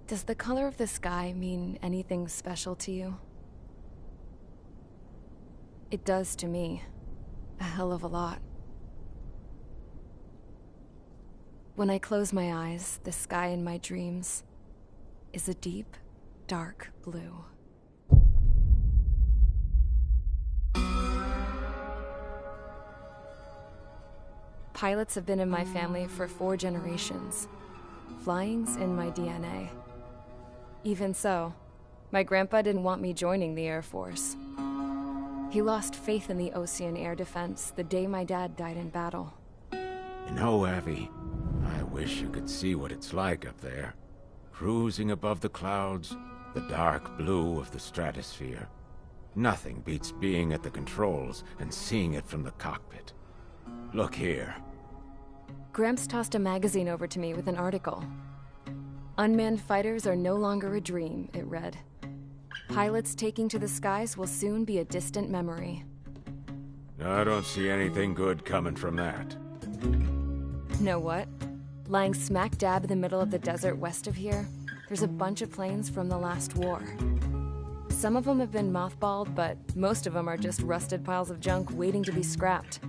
Does the color of the sky mean anything special to you? It does to me. A hell of a lot. When I close my eyes, the sky in my dreams is a deep, dark blue. Pilots have been in my family for 4 generations. Flying's in my DNA. Even so, my grandpa didn't want me joining the Air Force. He lost faith in the Ocean Air Defense the day my dad died in battle. You know, Abby, I wish you could see what it's like up there. Cruising above the clouds, the dark blue of the stratosphere. Nothing beats being at the controls and seeing it from the cockpit. Look here. Gramps tossed a magazine over to me with an article. Unmanned fighters are no longer a dream, it read. Pilots taking to the skies will soon be a distant memory. I don't see anything good coming from that. Know what? Lying smack dab in the middle of the desert west of here, there's a bunch of planes from the last war. Some of them have been mothballed, but most of them are just rusted piles of junk waiting to be scrapped.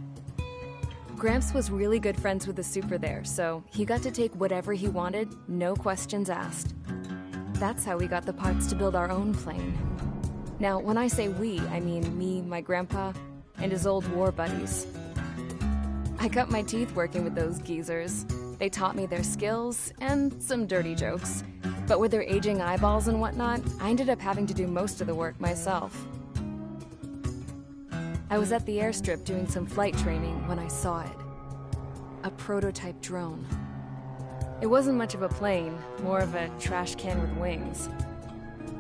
Gramps was really good friends with the super there, so he got to take whatever he wanted, no questions asked. That's how we got the parts to build our own plane. Now, when I say we, I mean me, my grandpa, and his old war buddies. I cut my teeth working with those geezers. They taught me their skills, and some dirty jokes. But with their aging eyeballs and whatnot, I ended up having to do most of the work myself. I was at the airstrip doing some flight training when I saw it. A prototype drone. It wasn't much of a plane, more of a trash can with wings.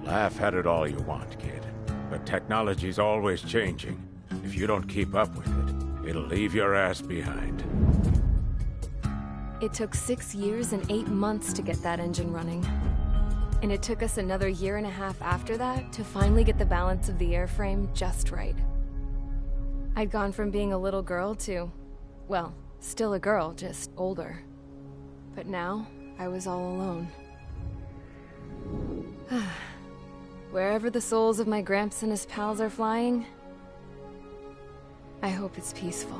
Laugh at it all you want, kid. But technology's always changing. If you don't keep up with it, it'll leave your ass behind. It took 6 years and 8 months to get that engine running. And it took us another 1.5 years after that to finally get the balance of the airframe just right. I'd gone from being a little girl to, well, still a girl, just older. But now, I was all alone. Wherever the souls of my Gramps and his pals are flying, I hope it's peaceful.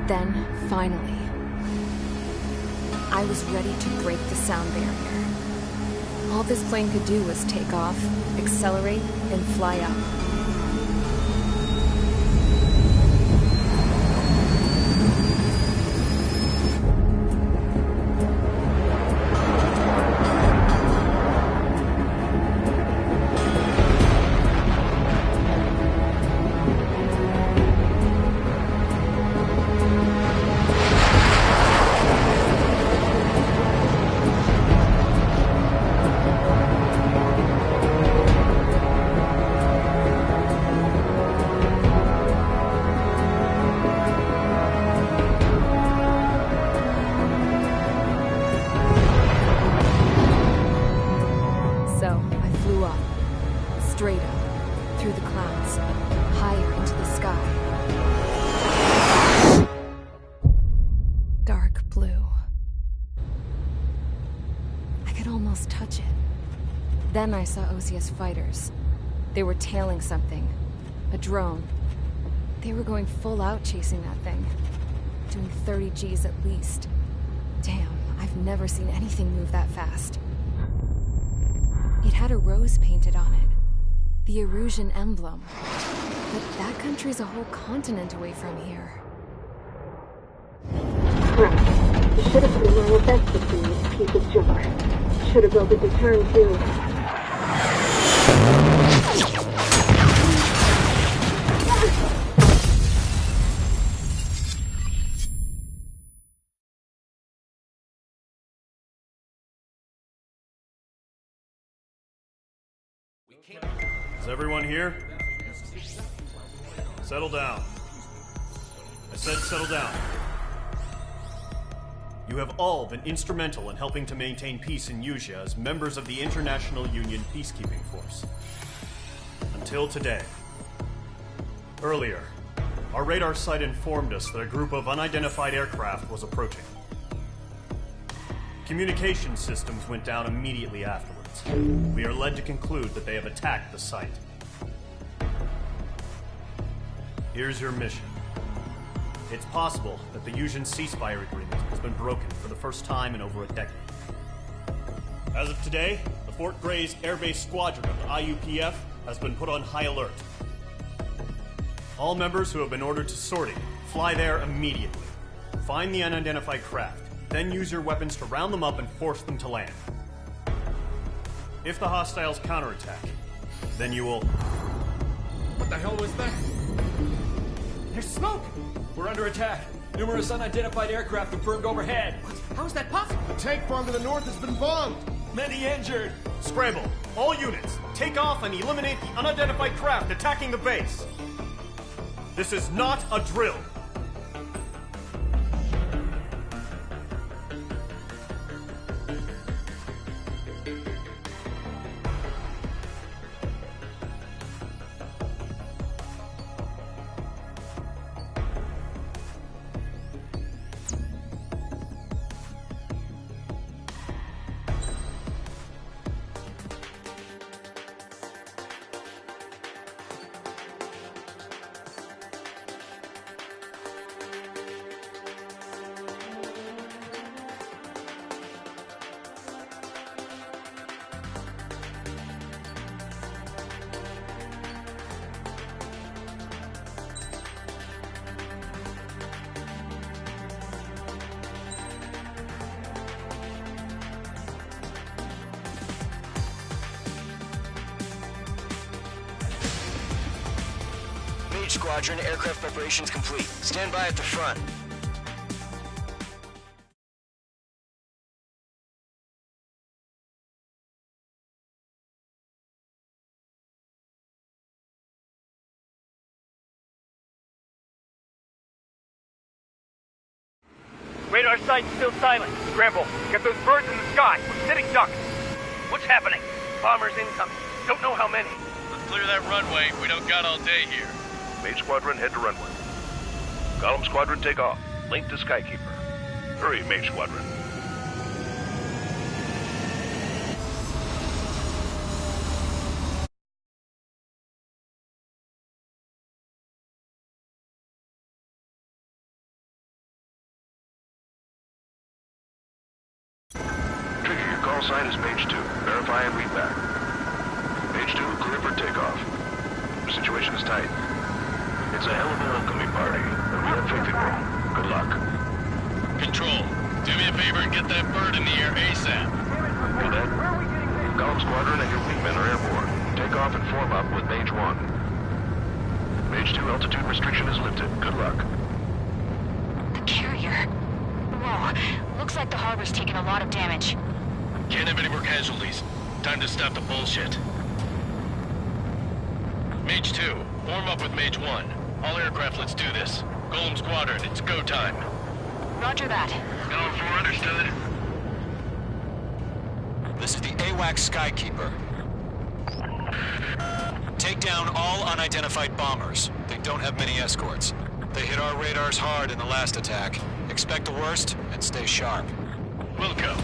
Then, finally, I was ready to break the sound barrier. All this plane could do was take off, accelerate, and fly up. Straight up, through the clouds, higher into the sky. Dark blue. I could almost touch it. Then I saw OCS fighters. They were tailing something. A drone. They were going full out chasing that thing. Doing 30 Gs at least. Damn, I've never seen anything move that fast. It had a rose painted on it. The Erusian emblem. But that country's a whole continent away from here. Right. You should have been doing your best to see this piece of junk. Should have built a deterrent too. Is everyone here? Settle down. I said settle down. You have all been instrumental in helping to maintain peace in Yuzha as members of the International Union Peacekeeping Force. Until today. Earlier, our radar site informed us that a group of unidentified aircraft was approaching. Communication systems went down immediately afterwards. We are led to conclude that they have attacked the site. Here's your mission. It's possible that the Yuzhan ceasefire agreement has been broken for the first time in over a decade. As of today, the Fort Gray's Air Base Squadron of the IUPF has been put on high alert. All members who have been ordered to sortie, fly there immediately. Find the unidentified craft, then use your weapons to round them up and force them to land. If the hostiles counterattack, then you will... What the hell was that? There's smoke! We're under attack. Numerous unidentified aircraft confirmed overhead. What? How is that possible? The tank farm to the north has been bombed! Many injured! Scramble! All units, take off and eliminate the unidentified craft attacking the base! This is not a drill! Squadron, aircraft preparations complete. Stand by at the front. Radar site's still silent. Scramble. Get those birds in the sky. We're sitting ducks. What's happening? Bombers incoming. Don't know how many. Let's clear that runway. We don't got all day here. Mage Squadron, head to runway. Column Squadron, take off. Link to Skykeeper. Hurry, Mage Squadron. Trigger, your call sign is Mage 2. Verify and read back. Mage 2, clear for takeoff. The situation is tight. It's a hell of a welcoming party, and we have faith in you. Good luck. Control, do me a favor and get that bird in the air ASAP. Cadet, Column Squadron and your wingmen are airborne. Take off and form up with Mage 1. Mage 2, altitude restriction is lifted. Good luck. The carrier. Whoa, looks like the harbor's taken a lot of damage. Can't have any more casualties. Time to stop the bullshit. Mage 2, form up with Mage 1. All aircraft, let's do this. Golem Squadron, it's go time. Roger that. Going for understood. This is the AWAC Skykeeper. Take down all unidentified bombers. They don't have many escorts. They hit our radars hard in the last attack. Expect the worst and stay sharp. We'll go.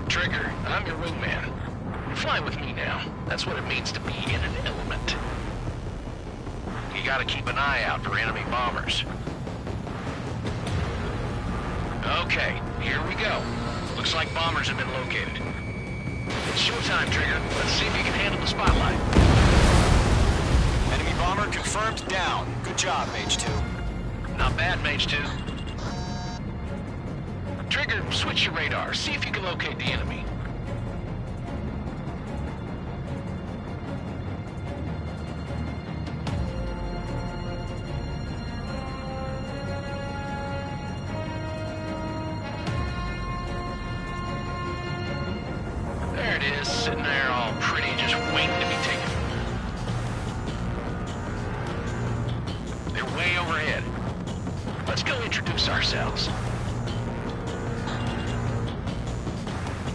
Trigger, I'm your wingman. Fly with me now. That's what it means to be in an element. You gotta keep an eye out for enemy bombers. Okay, here we go. Looks like bombers have been located. It's showtime, Trigger. Let's see if you can handle the spotlight. Enemy bomber confirmed down. Good job, Mage 2. Not bad, Mage 2. Trigger, switch your radar. See if you can locate the enemy. There it is, sitting there all pretty, just waiting to be taken. They're way overhead. Let's go introduce ourselves.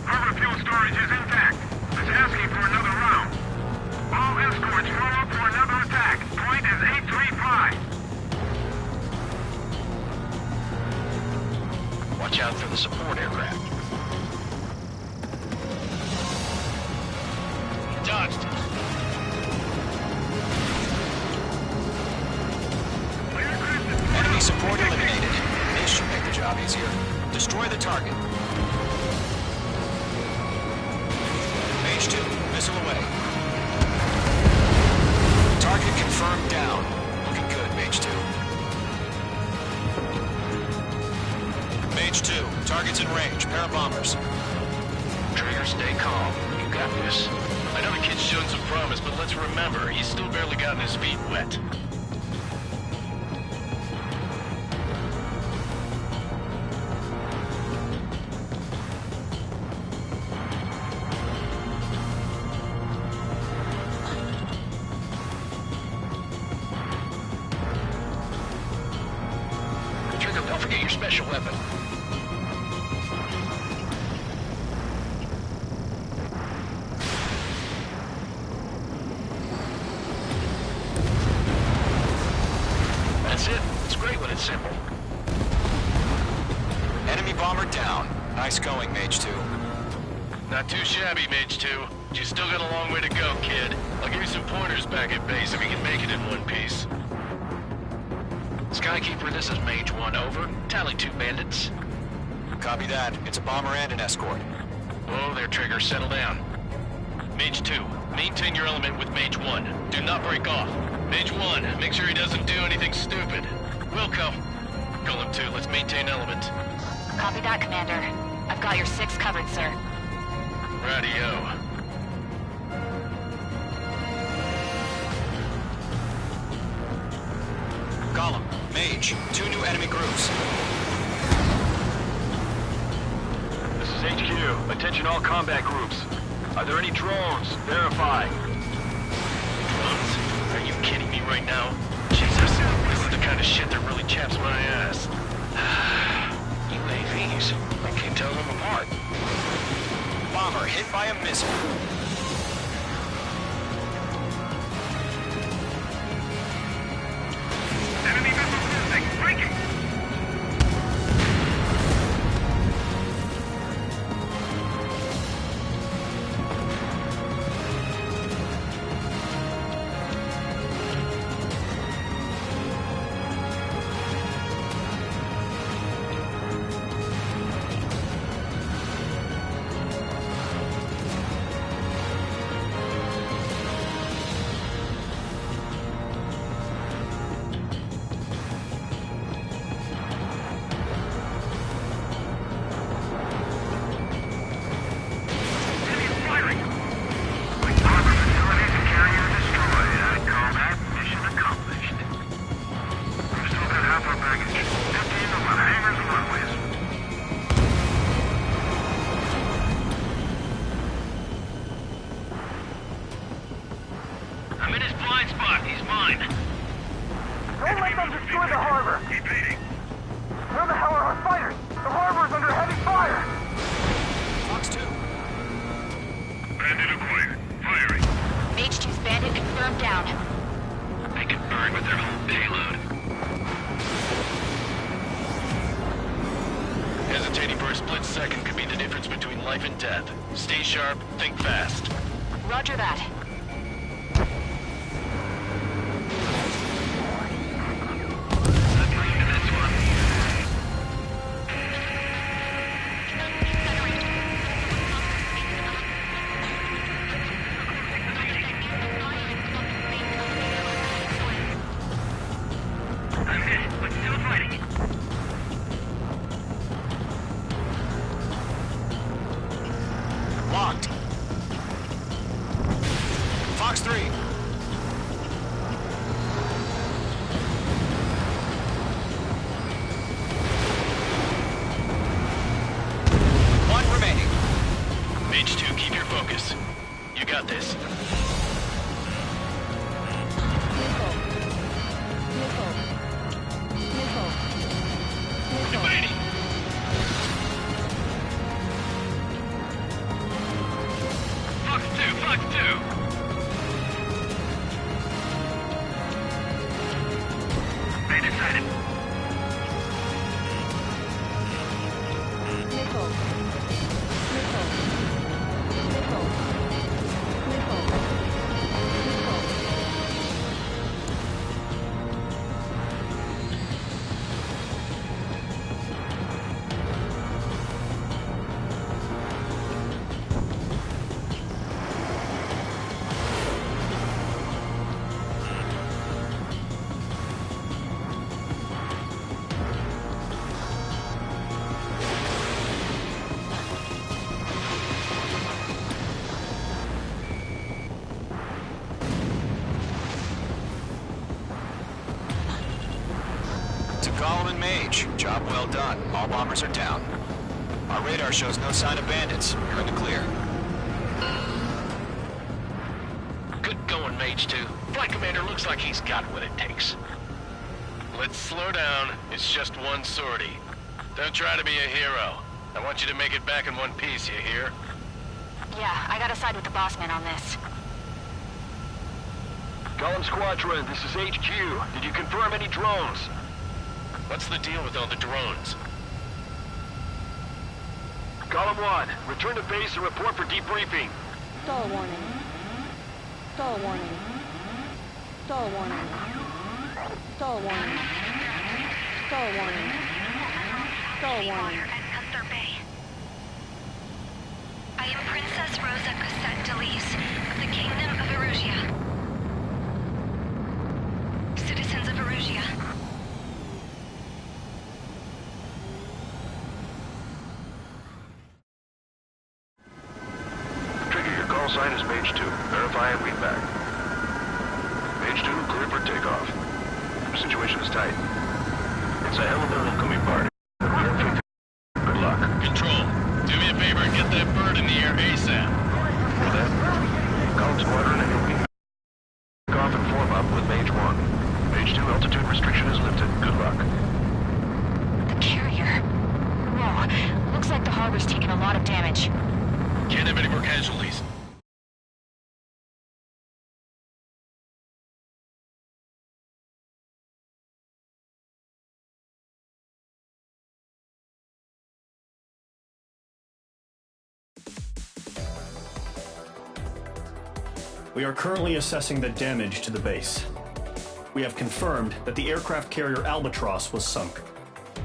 Harbor fuel storage is intact. It's asking for another round. All escorts roll up for another attack. Point is 835. Watch out for the support aircraft. Dodged. Enemy support eliminated. This should make the job easier. Destroy the target. Mage 2, missile away. Target confirmed down. Looking good, Mage 2. Mage 2, target's in range. Pair of bombers. Trigger, stay calm. You got this. I know the kid's shown some promise, but let's remember, he's still barely gotten his feet wet. Trigger, don't forget your special weapon. That's it. It's great when it's simple. Enemy bomber down. Nice going, Mage 2. Not too shabby, Mage 2. You still got a long way to go, kid. I'll give you some pointers back at base if you can make it in one piece. Skykeeper, this is Mage 1, over. Tally 2 bandits. Copy that. It's a bomber and an escort. Whoa there, Trigger. Settle down. Mage 2, maintain your element with Mage 1. Do not break off. Mage 1, make sure he doesn't do anything stupid. Wilco. Golem 2, let's maintain element. Copy that, Commander. I've got your 6 covered, sir. Radio. Golem, Mage, 2 new enemy groups. This is HQ. Attention all combat groups. Are there any drones? Verify. Drones? Are you kidding me right now? Jesus, this is the kind of shit that really chaps my ass. UAVs. I can't tell them apart. Bomber hit by a missile. Enemy missile system breaking. I'm in his blind spot. He's mine. Don't let them destroy the harbor! Keep leading. Where the hell are our fighters? The harbor's under heavy fire! Fox 2. Bandit acquired. Firing. Mage 2's bandit confirmed down. They can burn with their whole payload. Hesitating for a split second could be the difference between life and death. Stay sharp, think fast. Roger that. got this. Invading! Fox 2, Fox 2! Beta sighted. Column and Mage, job well done. All bombers are down. Our radar shows no sign of bandits. You're in the clear. Good going, Mage 2. Flight Commander looks like he's got what it takes. Let's slow down. It's just one sortie. Don't try to be a hero. I want you to make it back in one piece, you hear? Yeah, I gotta side with the boss man on this. Column Squadron, this is HQ. Did you confirm any drones? What's the deal with all the drones? Column 1, return to base and report for debriefing. Stall warning. Stall warning. Stall warning. Stall warning. Stall warning. Stall warning. At Gunther Bay. I am Princess Rosa Cosette Delise of the Kingdom of Erusia. Citizens of Erusia. Call sign is Mage 2. Verify and read back. Mage 2, clear for takeoff. The situation is tight. It's a hell of a welcoming party. We are faithful. Good luck. Control, do me a favor and get that bird in the air ASAP. For that, Column Squadron and you'll be back off and form up with Mage 1. Mage 2, altitude restriction is lifted. Good luck. The carrier. Whoa, looks like the harbor's taken a lot of damage. Can't have any more casualties. We are currently assessing the damage to the base. We have confirmed that the aircraft carrier Albatross was sunk.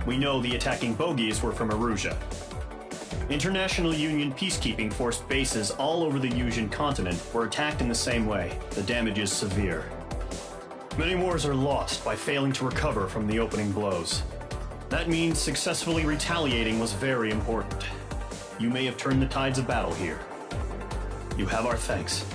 We know the attacking bogies were from Erusia. International Union peacekeeping force bases all over the Yusian continent were attacked in the same way. The damage is severe. Many wars are lost by failing to recover from the opening blows. That means successfully retaliating was very important. You may have turned the tides of battle here. You have our thanks.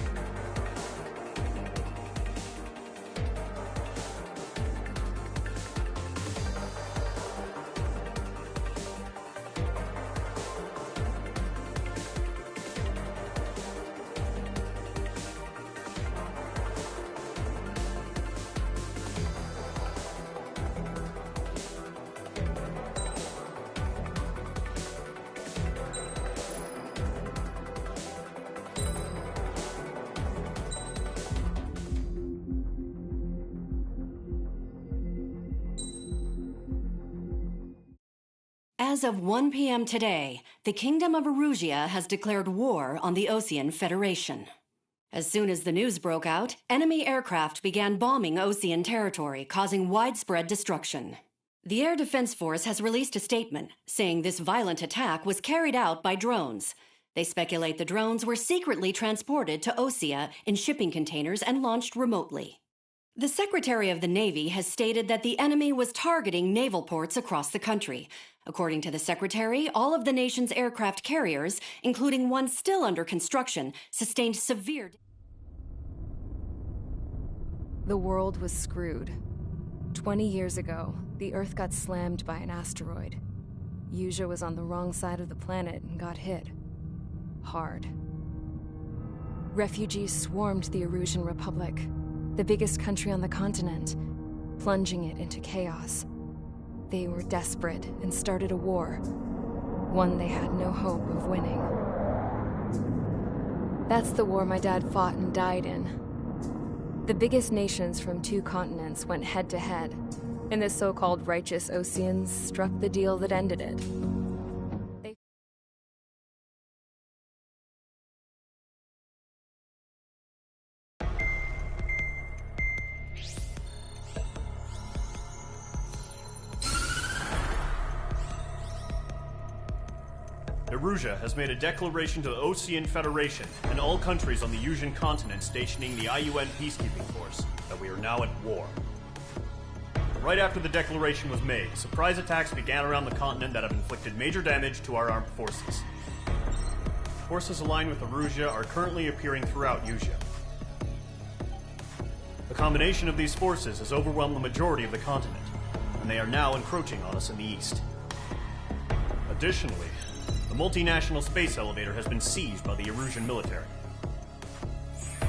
As of 1 p.m. today, the Kingdom of Erusia has declared war on the Osean Federation. As soon as the news broke out, enemy aircraft began bombing Osean territory, causing widespread destruction. The Air Defense Force has released a statement saying this violent attack was carried out by drones. They speculate the drones were secretly transported to Osea in shipping containers and launched remotely. The Secretary of the Navy has stated that the enemy was targeting naval ports across the country. According to the Secretary, all of the nation's aircraft carriers, including one still under construction, sustained severe... The world was screwed. 20 years ago, the Earth got slammed by an asteroid. Yusia was on the wrong side of the planet and got hit. Hard. Refugees swarmed the Erusian Republic, the biggest country on the continent, plunging it into chaos. They were desperate and started a war, one they had no hope of winning. That's the war my dad fought and died in. The biggest nations from 2 continents went head-to-head, and the so-called righteous Oseans struck the deal that ended it. Erusia has made a declaration to the Osean Federation and all countries on the Yusian continent stationing the IUN peacekeeping force that we are now at war. Right after the declaration was made, surprise attacks began around the continent that have inflicted major damage to our armed forces. Forces aligned with Erusia are currently appearing throughout Yusia. The combination of these forces has overwhelmed the majority of the continent, and they are now encroaching on us in the east. Additionally, the multinational space elevator has been seized by the Erusian military.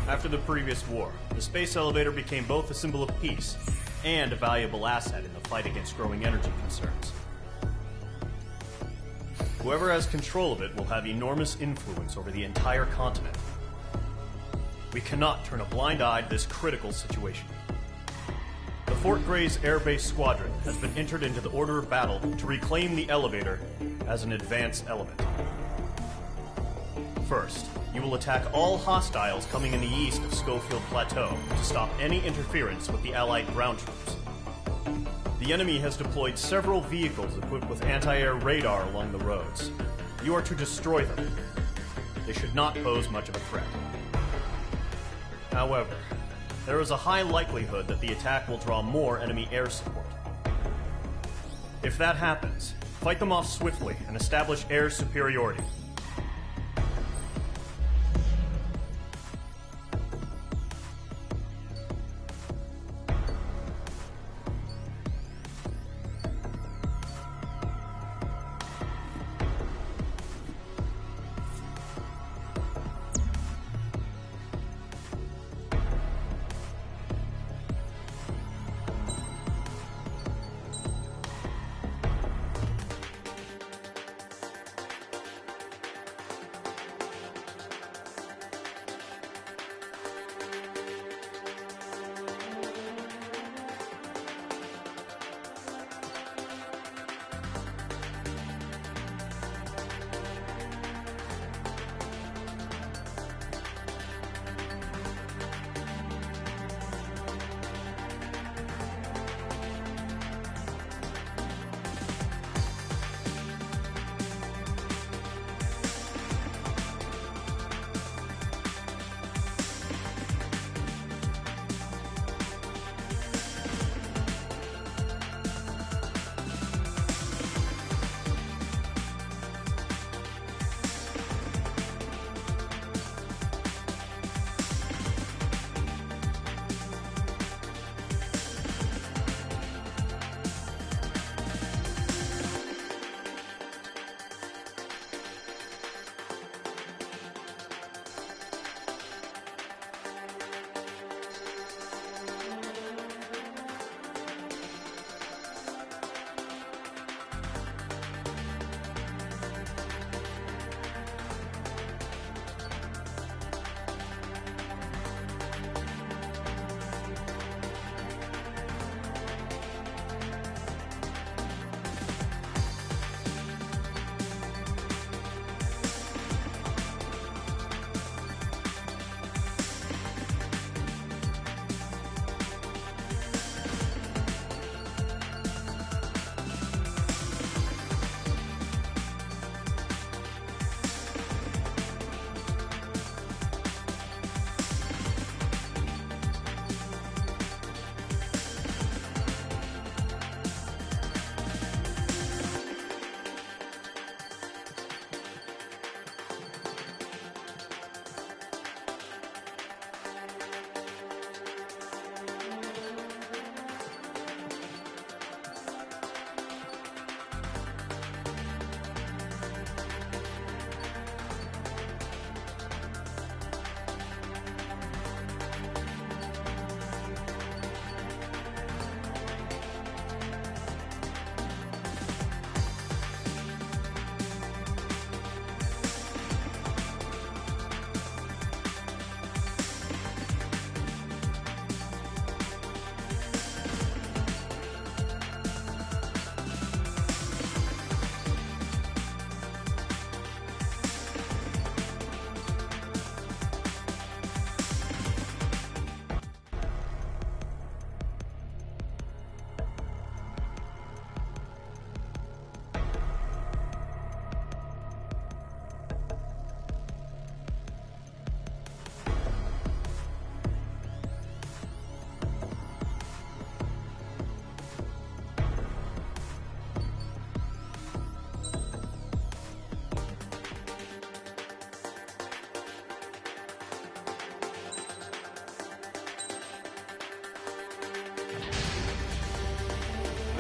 After the previous war, the space elevator became both a symbol of peace and a valuable asset in the fight against growing energy concerns. Whoever has control of it will have enormous influence over the entire continent. We cannot turn a blind eye to this critical situation. The Fort Gray's Air Base Squadron has been entered into the order of battle to reclaim the elevator as an advance element. First, you will attack all hostiles coming in the east of Schofield Plateau to stop any interference with the Allied ground troops. The enemy has deployed several vehicles equipped with anti-air radar along the roads. You are to destroy them. They should not pose much of a threat. However, there is a high likelihood that the attack will draw more enemy air support. If that happens, fight them off swiftly and establish air superiority.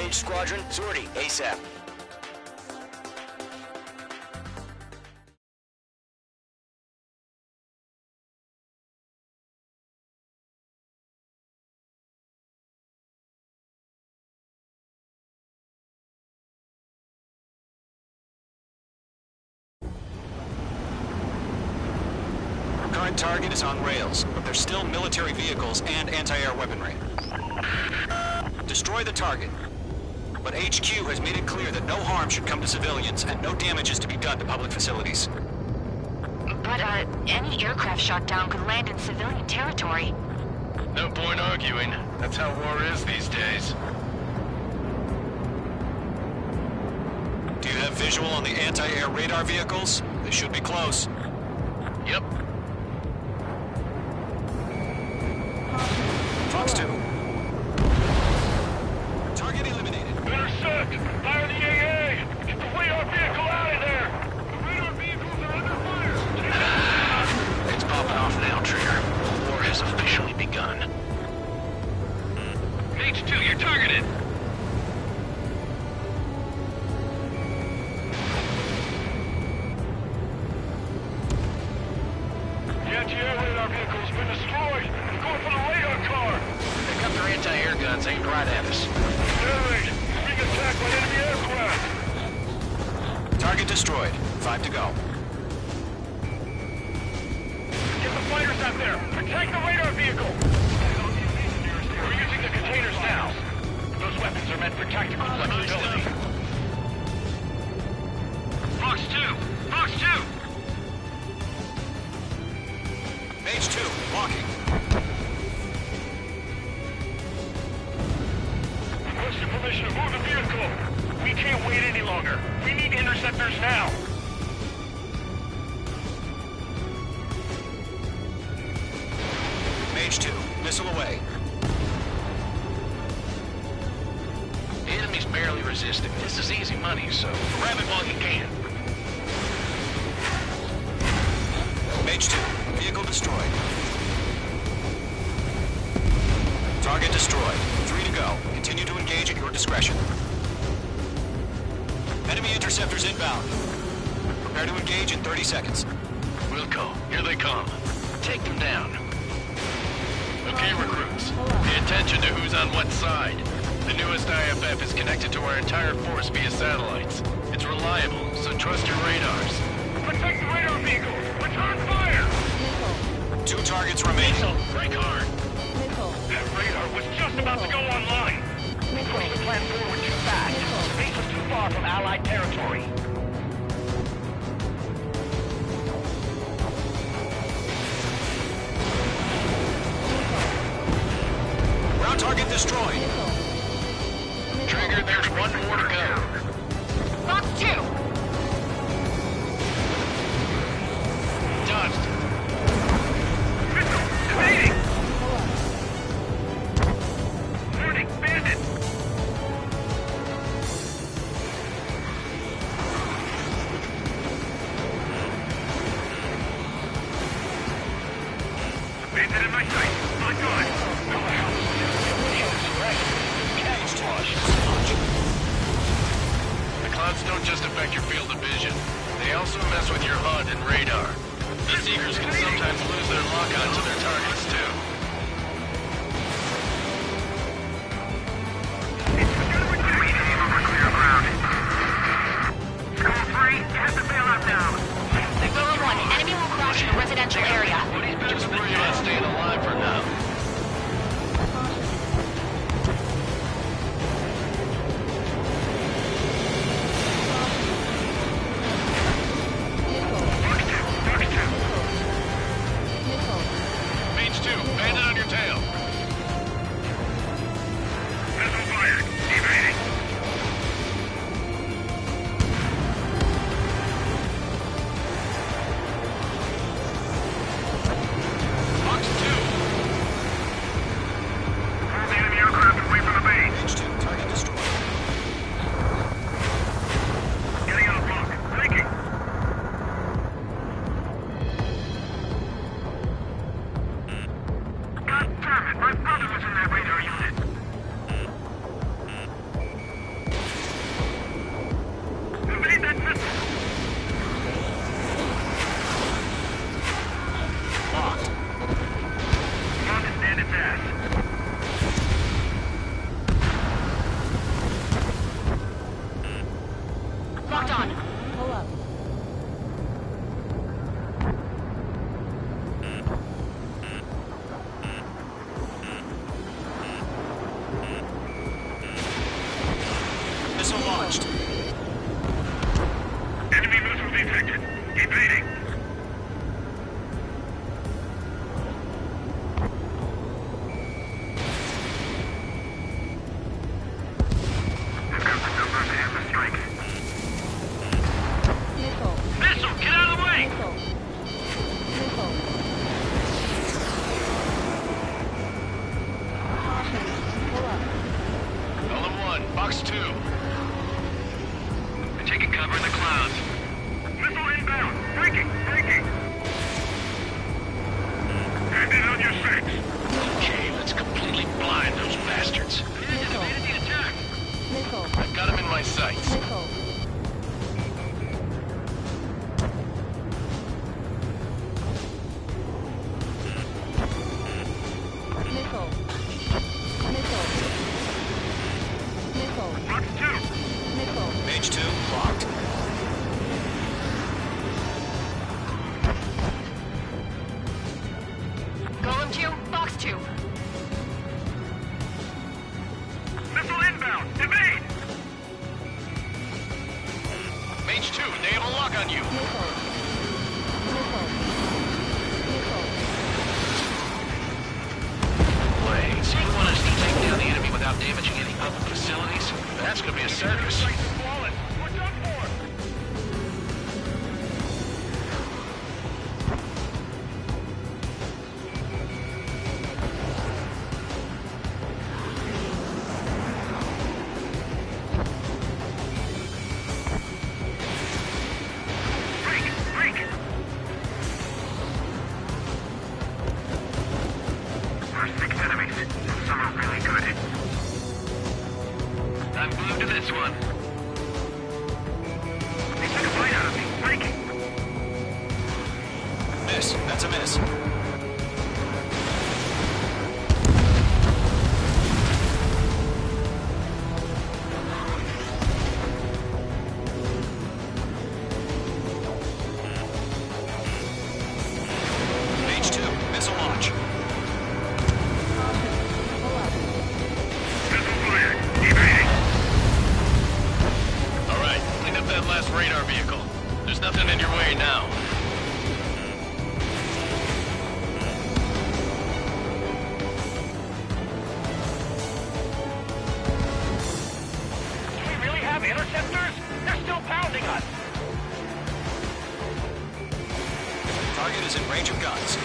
Mage Squadron, sortie, ASAP. Current target is on rails, but there's still military vehicles and anti-air weaponry. Destroy the target. But HQ has made it clear that no harm should come to civilians and no damage is to be done to public facilities. But, any aircraft shot down could land in civilian territory. No point arguing. That's how war is these days. Do you have visual on the anti-air radar vehicles? They should be close. Yep. Fox 2. Target eliminated. Intercept! Fire the AA! Get the radar vehicle out of there! The radar vehicles are under fire! It's popping off now, Trigger. War has officially begun. Mage 2, you're targeted! The anti-air radar vehicle's been destroyed! They're going for the radar car! They got their anti-air guns aimed right at us. Air raid! Being attacked by enemy aircraft! Target destroyed. 5 to go. Get the fighters out there! Protect the radar vehicle! We're using the containers now. Those weapons are meant for tactical flexibility. Fox 2! Fox 2! Mage 2, walking. Requesting permission to move the vehicle. We can't wait any longer. We need interceptors now. Mage 2, missile away. The enemy's barely resisting. This is easy money, so grab it while you can. Mage 2, vehicle destroyed. Target destroyed. 3 to go. Continue to engage at your discretion. Enemy interceptors inbound. Prepare to engage in 30 seconds. Wilco, here they come. Take them down. Okay, recruits. Pay attention to who's on what side. The newest IFF is connected to our entire force via satellites. It's reliable, so trust your radars. Protect the radar vehicle! Return fire! 2 targets remaining. Break hard! That radar was just about to go online. We pushed the plan forward too fast. Base was too far from Allied territory. Ground target destroyed. Trigger, there's one more to go. Fox 2! Dodged. Evading! Warning, bandit! Bandit in my sight! My God! The clouds don't just affect your field of vision. They also mess with your HUD and radar. The Seekers can sometimes lose their lock-on to their targets, too. Road 1, enemy will crash in a residential area. Just worry about staying alive for now. Mage 2, bandit on your tail. Missile fired! Evading! Fox 2, on you. Blades, you want us to take down the enemy without damaging any public facilities? That's gonna be a circus. I'm glued to this one. They took a bite out of me. Breaking. Miss. That's a miss. Mage 2. Missile launch. That last radar vehicle. There's nothing in your way now. Do we really have interceptors? They're still pounding us. Target is in range of guns.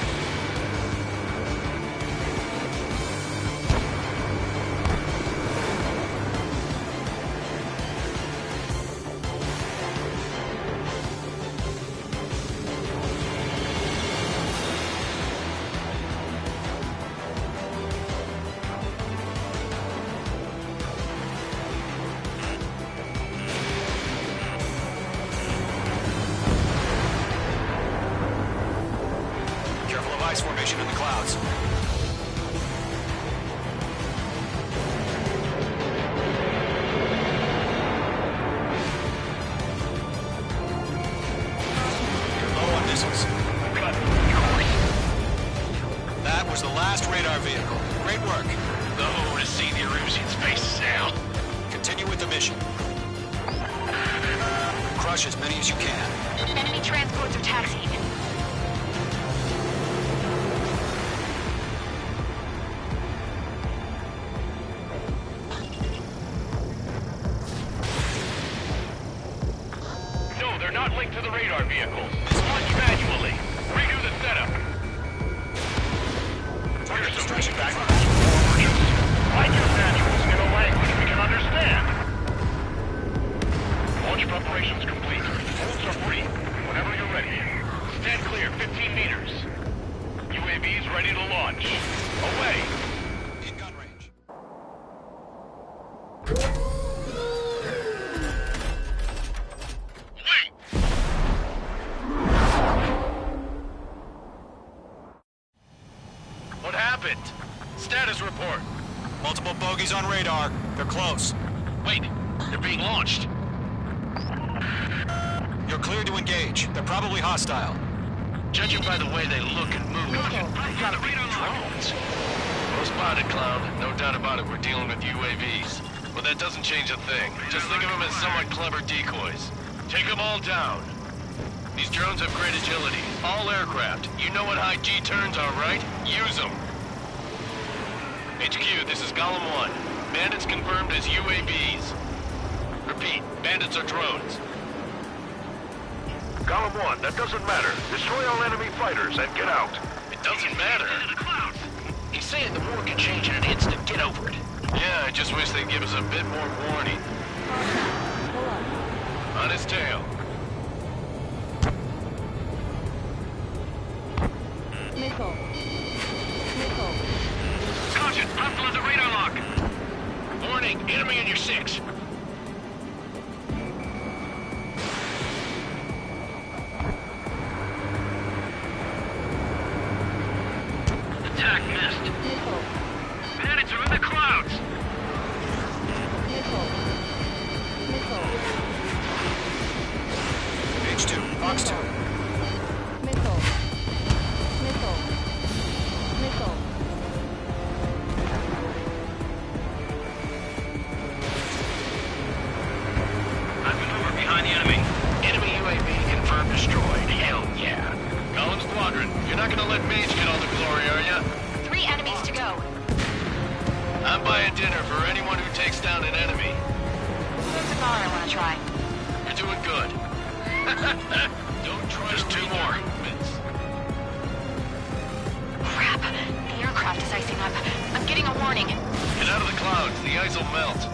Ice formation in the clouds. You're low on missiles. That was the last radar vehicle. Great work. Oh, to see the Erusians' faces now. Continue with the mission. Crush as many as you can. Enemy transports are taxiing. Not linked to the radar vehicle. Launch manually. Redo the setup. Target destruction back. Write your manuals in a language we can understand. Launch preparations complete. Holds are free. Whenever you're ready. Stand clear, 15 meters. UAVs ready to launch. Away. In gun range. Status report. Multiple bogies on radar. They're close. Wait, they're being launched. You're cleared to engage. They're probably hostile. Judging by the way they look and move, they gotta be drones. Well spotted, Clown. No doubt about it, we're dealing with UAVs. But that doesn't change a thing. Just think of them as somewhat clever decoys. Take them all down. These drones have great agility. All aircraft. You know what high G turns are, right? Use them. HQ, this is Column 1. Bandits confirmed as UAVs. Repeat, bandits are drones. Column 1, that doesn't matter. Destroy all enemy fighters and get out. It doesn't matter. He's saying the war can change in an instant. Get over it. Yeah, I just wish they'd give us a bit more warning. On his tail. Missile. Caution! Hostile at the radar lock! Warning! Enemy in your 6. Attack missed. Bandits are in the clouds! H2, Fox 2. I've been over behind the enemy. Enemy UAV confirmed. Don't try. Just two more. Crap. The aircraft is icing up. I'm getting a warning. Get out of the clouds. The ice will melt.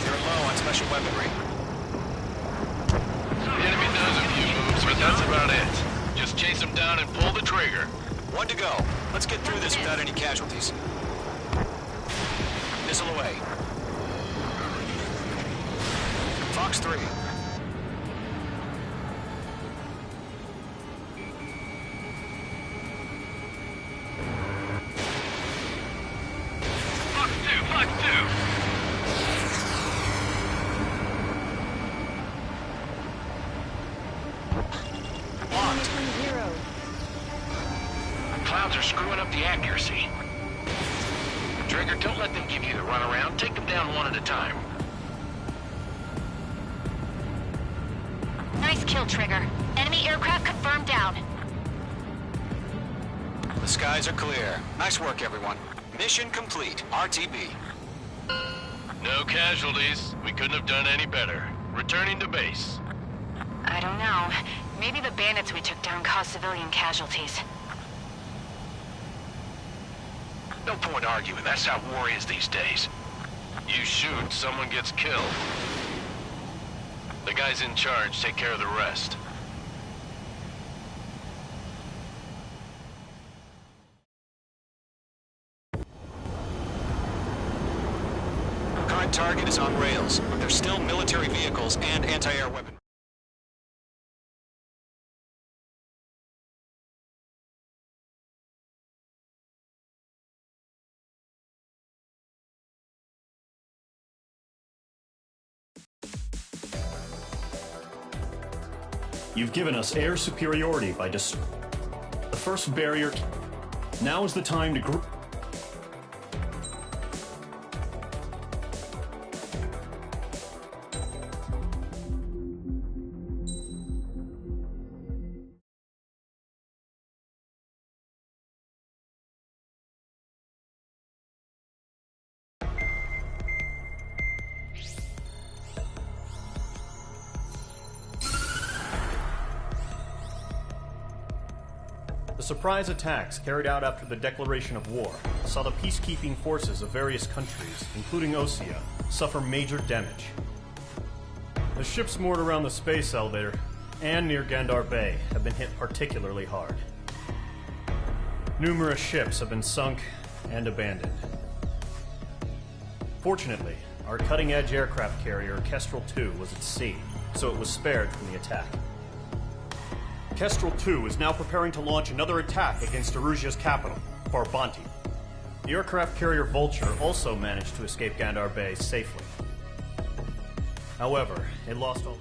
You're low on special weaponry. The enemy does a few moves, but that's about it. Just chase them down and pull the trigger. One to go. Let's get through this without any casualties. Missile away. Fox 3. Fox 2, Fox 2. Clouds are screwing up the accuracy. Trigger, don't let them give you the runaround. Take them down one at a time. Nice kill, Trigger. Enemy aircraft confirmed down. The skies are clear. Nice work, everyone. Mission complete. RTB. No casualties. We couldn't have done any better. Returning to base. I don't know. Maybe the bandits we took down caused civilian casualties. No point arguing. That's how war is these days. You shoot, someone gets killed. The guys in charge take care of the rest. Current target is on rails, but there's still military vehicles and anti-air weapons. You've given us air superiority by the first barrier. Now is the time to group. The surprise attacks carried out after the declaration of war saw the peacekeeping forces of various countries, including Osea, suffer major damage. The ships moored around the space elevator and near Gandar Bay have been hit particularly hard. Numerous ships have been sunk and abandoned. Fortunately, our cutting-edge aircraft carrier Kestrel 2 was at sea, so it was spared from the attack. Kestrel 2 is now preparing to launch another attack against Erusia's capital, Farbanti. The aircraft carrier Vulture also managed to escape Gandar Bay safely. However, it lost all...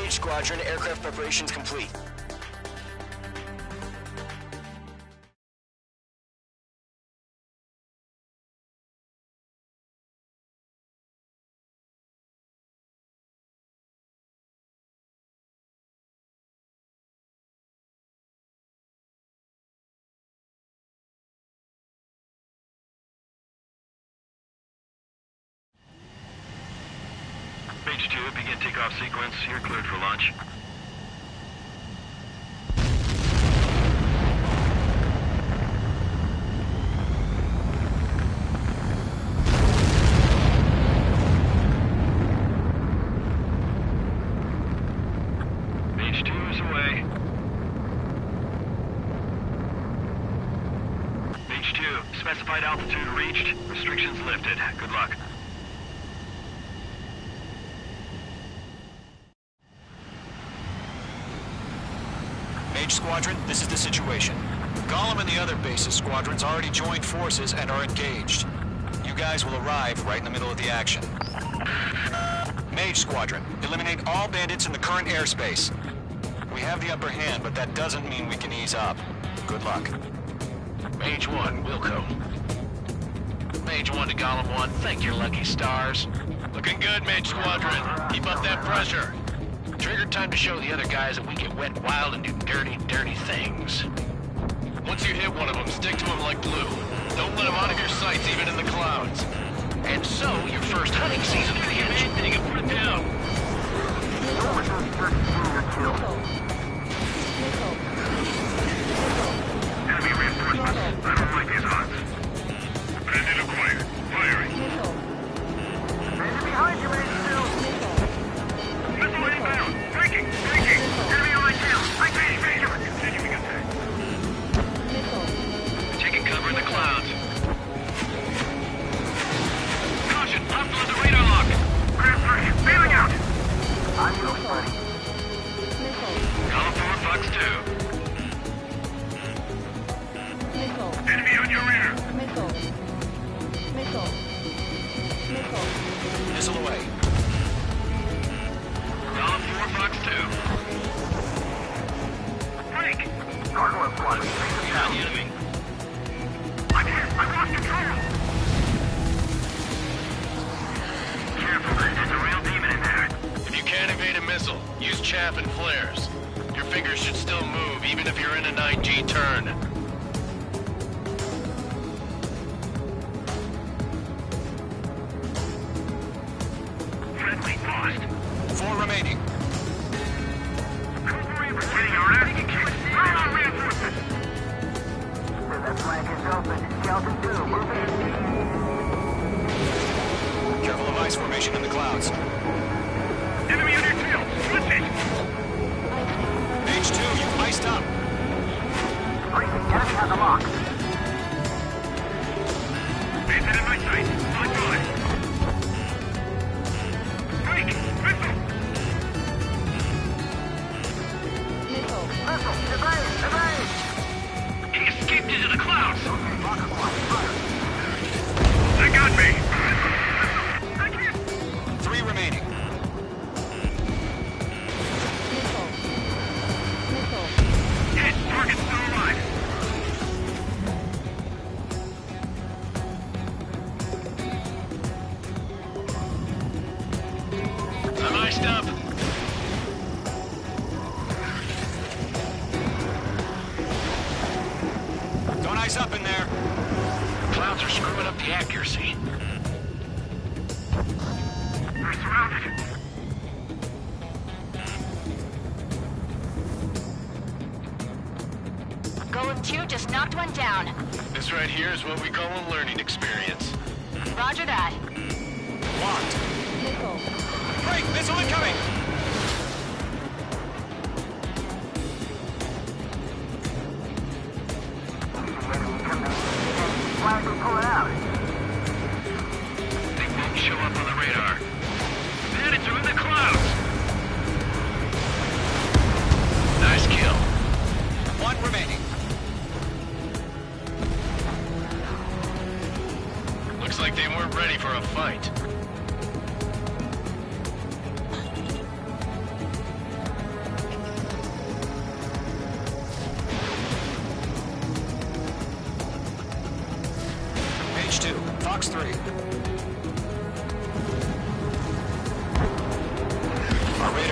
Mage Squadron, aircraft preparations complete. Mage 2, begin takeoff sequence. You're cleared for launch. Mage 2 is away. Mage 2, specified altitude reached. Restrictions lifted. Good luck. Mage Squadron, this is the situation. Gollum and the other bases squadrons already joined forces and are engaged. You guys will arrive right in the middle of the action. Mage Squadron, eliminate all bandits in the current airspace. We have the upper hand, but that doesn't mean we can ease up. Good luck. Mage 1, Wilco. Mage 1 to Gollum 1, thank your lucky stars. Looking good, Mage Squadron. Keep up that pressure. Trigger time to show the other guys that we get wet wild and do dirty, dirty things. Once you hit one of them, stick to them like glue. Don't let them out of your sights, even in the clouds. And so, your first hunting season begins. Then you can put it down. Enemy reinforcements. I don't like these odds. Bandit acquired. Firing. Enemy behind you, Mage 2. Missile inbound. Breaking. Enemy on my tail. I can't evade you. Continuing attack. Taking cover in the clouds. Caution. Hostile at the radar lock. Grand 3. Bailing out. I'm your buddy. Gollum 4, Fox 2. Enemy on your rear. Missile away. Gollum 4, Fox 2. Break. Gargoyle squad. Behind the enemy. I'm hit. I've lost control. Careful. There's a real demon in there. If you can't evade a missile, use chaff and flares. Your fingers should still move, even if you're in a 9G turn. Friendly lost. 4 remaining. Getting our ass kicked. Right on reinforcements. The flank is open. Skeleton 2, moving. Careful of ice formation in the clouds. Enemy on your tail. Switch it. Mage 2, you've iced up. Enemy has a lock. Bandit in my sight. On by. Break. Missile. Evade. He escaped into the clouds. They got me. 3 remaining. Hit. Target still alive. I'm iced up. Don't ice up in there. Clouds are screwing up the accuracy. We're surrounded. Golem 2 just knocked one down. This right here is what we call a learning experience. Roger that. Locked. Break! Missile incoming! Flag will pull it out. They won't show up on the radar. Bandits are in the clouds. Nice kill. 1 remaining. Looks like they weren't ready for a fight.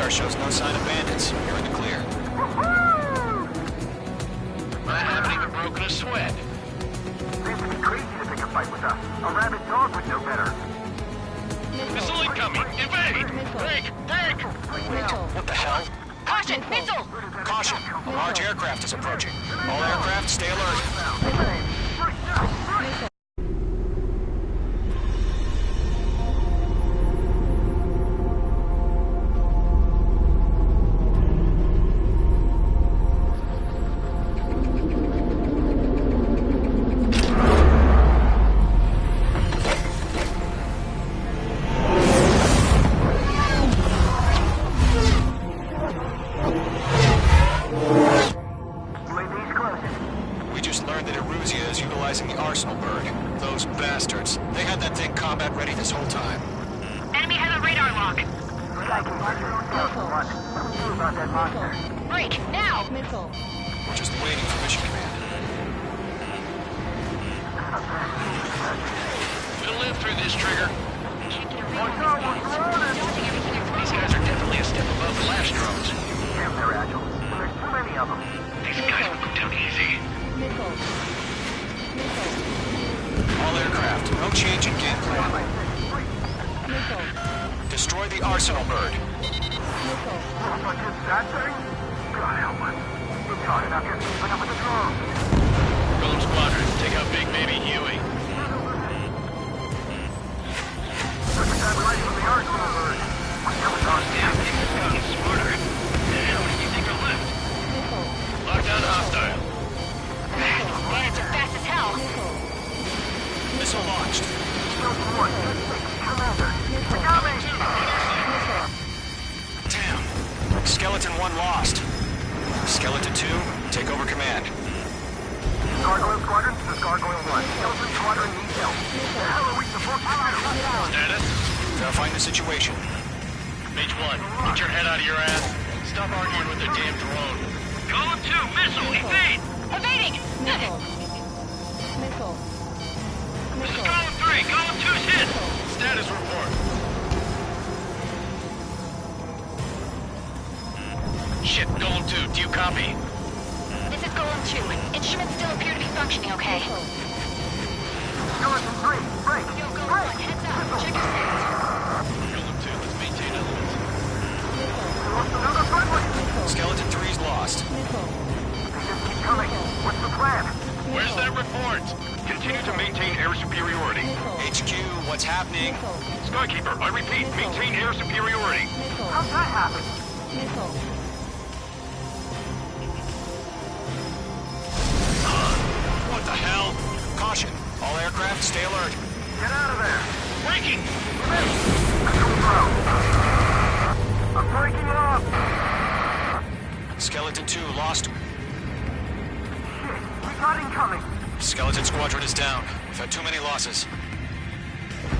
radar shows no sign of bandits. You're in the clear. I haven't even broken a sweat. Seems to be crazy to pick a fight with us. A rabid dog would know better. Missile incoming! Evade! Break! Break! What the hell? Caution! Missile! Caution! A large aircraft is approaching. All aircraft, stay alert. Destroy the arsenal bird. Golem Squadron, take out Big Baby Huey. Lock down hostile. Bandits are fast as hell. Missile launched. Damn. Skeleton 1 lost. Skeleton 2, take over command. Gargoyle Squadron, this is Gargoyle 1. Skeleton Squadron needs help. The hell are we supposed to do? Status? Verifying the situation. Mage 1, get your head out of your ass. Stop arguing with the damn drone. Golem 2, missile, evade! Evading! This is Golem 3, Golem 2's hit! Status report. Shit, Golem 2, do you copy? This is Golem 2. Instruments still appear to be functioning okay. Skeleton 3, break! Yo, Golem 1, heads up. Check your stats. Golem 2, let's maintain elements. Another friendly! Skeleton 3's lost. They just keep coming. What's the plan? Where's that report? Continue to maintain air superiority. HQ, what's happening? Skykeeper, I repeat, maintain air superiority. How's that happen? What the hell? Caution. All aircraft, stay alert. Get out of there! Breaking! I'm breaking up! Skeleton 2 lost. Shit, we got incoming! Skeleton Squadron is down. We've had too many losses.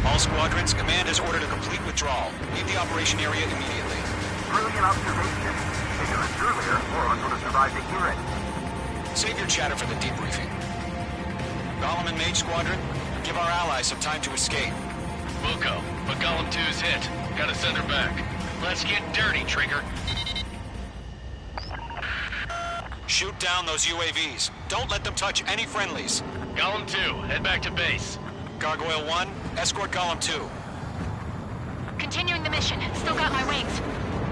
All squadrons, command has ordered a complete withdrawal. Leave the operation area immediately. Brilliant observation. They knew this earlier, or else would have survived to hear it. Save your chatter for the debriefing. Golem and Mage Squadron, give our allies some time to escape. We'll go, but Golem 2's hit. Gotta send her back. Let's get dirty, Trigger. Shoot down those UAVs. Don't let them touch any friendlies. Golem 2, head back to base. Gargoyle 1, escort Golem 2. Continuing the mission. Still got my wings.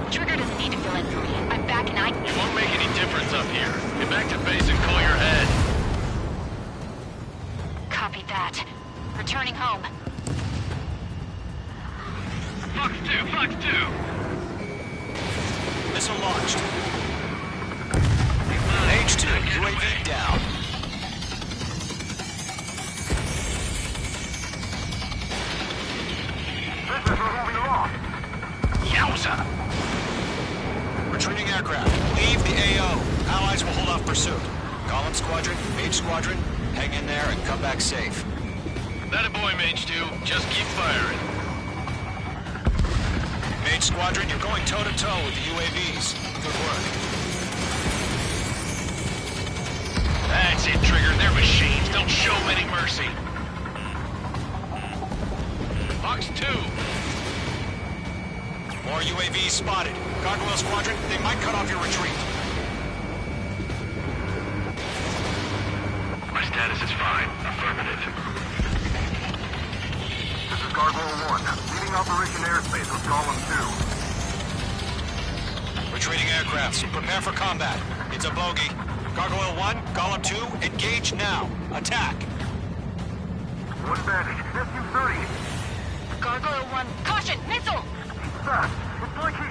Trigger doesn't need to fill in for me. I'm back and You won't make any difference up here. Get back to base and cool your head. Copy that. Returning home. Fox 2, Fox 2! Missile launched. H2, UAV down. This is where we lost. Yowza! Retreating aircraft, leave the AO. Allies will hold off pursuit. Golem Squadron, Mage Squadron, hang in there and come back safe. That a boy, Mage 2. Just keep firing. Mage Squadron, you're going toe-to-toe with the UAVs. Good work. That's it, Trigger. They're machines. Don't show them any mercy. Fox 2. More UAVs spotted. Gargoyle Squadron, they might cut off your retreat. My status is fine. Affirmative. This is Gargoyle 1. Leaving Operation Airspace with Column 2. Retreating aircrafts. Prepare for combat. It's a bogey. Gargoyle 1, Column 2, engage now. Attack. One bandage. SU-30. Gargoyle 1, caution! Missile! Fast. It's like he...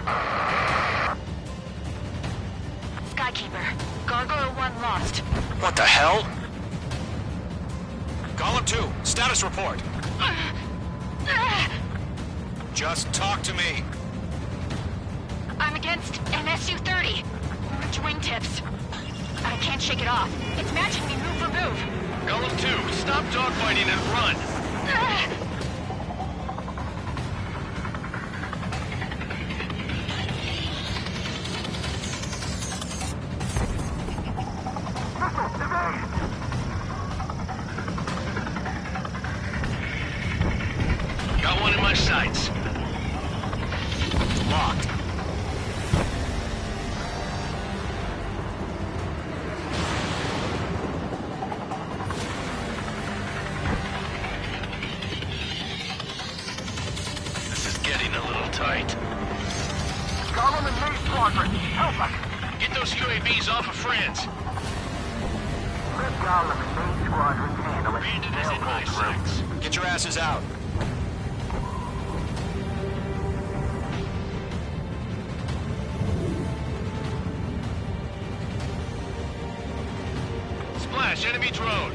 Skykeeper, Gargoyle 1 lost. What the hell? Column 2, status report. Just talk to me. I'm against an SU-30. Wingtips. I can't shake it off. It's matching me move for move. Column 2, stop dogfighting and run. Got one in my sights. Locked. This is getting a little tight. Gollum and Mace Squadron, help us! Get those UAVs off of France. Let Gollum and Mace Squadron handle it. Bandit is They'll in my pull through. sights. Get your asses out. Splash, enemy drone.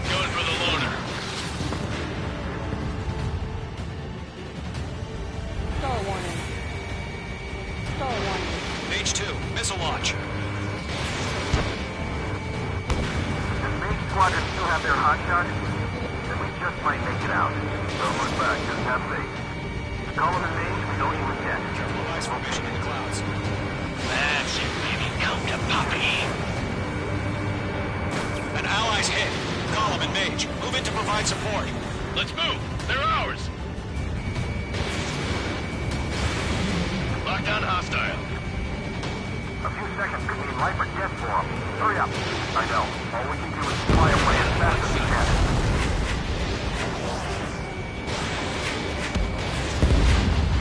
Going for the loader. Star warning. Star warning. Mage 2, missile launch. Does Mace Squadron still have their hotshot? Then we just might make it out. Don't look back, just have faith. Gollum and Mace, we don't even yet. Careful of eyes formation in the clouds. That's it, baby. Come to Poppy. An ally's hit. Column and Mage, move in to provide support. Let's move. They're ours. Lockdown hostile. A few seconds could mean life or death for them. Hurry up. I know. All we can do is fly away as fast as we can.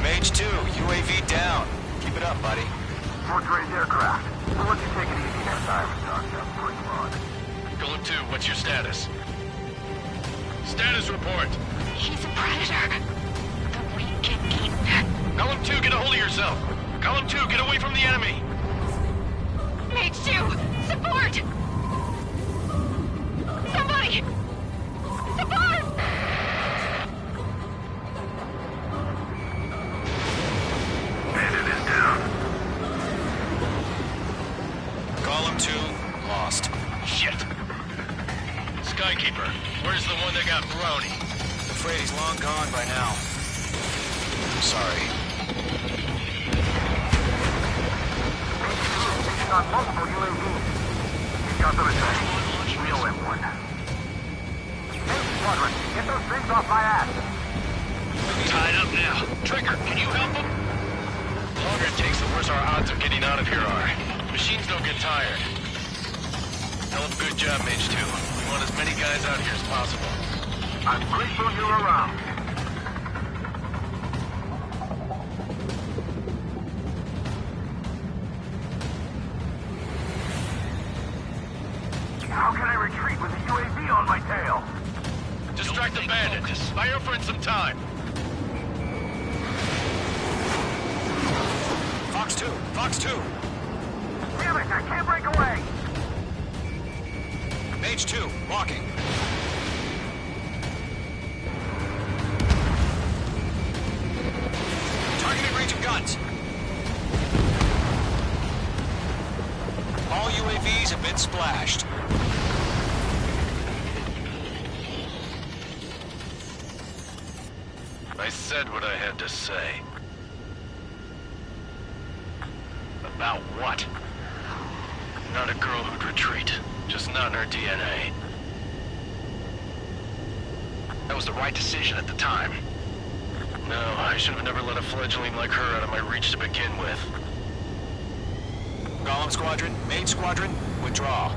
Mage 2, UAV down. Keep it up, buddy. Fourth-rate aircraft. We'll let you take it easy next time. Pretty long. Column 2, what's your status? Status report. He's a predator. The weak get eaten. Column 2, get a hold of yourself. Column 2, get away from the enemy. Mage 2, support! Somebody! Support! Bandit is down. Column 2, lost. Shit. Skykeeper, where's the one that got Brownie? Afraid he's long gone by now. Sorry. Taking on multiple UAVs. He's got them attacked. Real M1. Mace Squadron, get those things off my ass. Tied up now. Trigger, can you help him? The longer it takes, the worse our odds of getting out of here are. Machines don't get tired. Hell of a good job, Mage 2. We want as many guys out here as possible. I'm grateful you're around. How can I retreat with a UAV on my tail? Distract the bandits. Buy your friend some time. Fox 2, Fox 2. Damn it, I can't break away. Mage 2, walking. Targeting range of guns. All UAVs have been splashed. I said what I had to say. About what? Not a girl who'd retreat. Just not in her DNA. That was the right decision at the time. No, I should have never let a fledgling like her out of my reach to begin with. Golem Squadron, Mage Squadron, withdraw.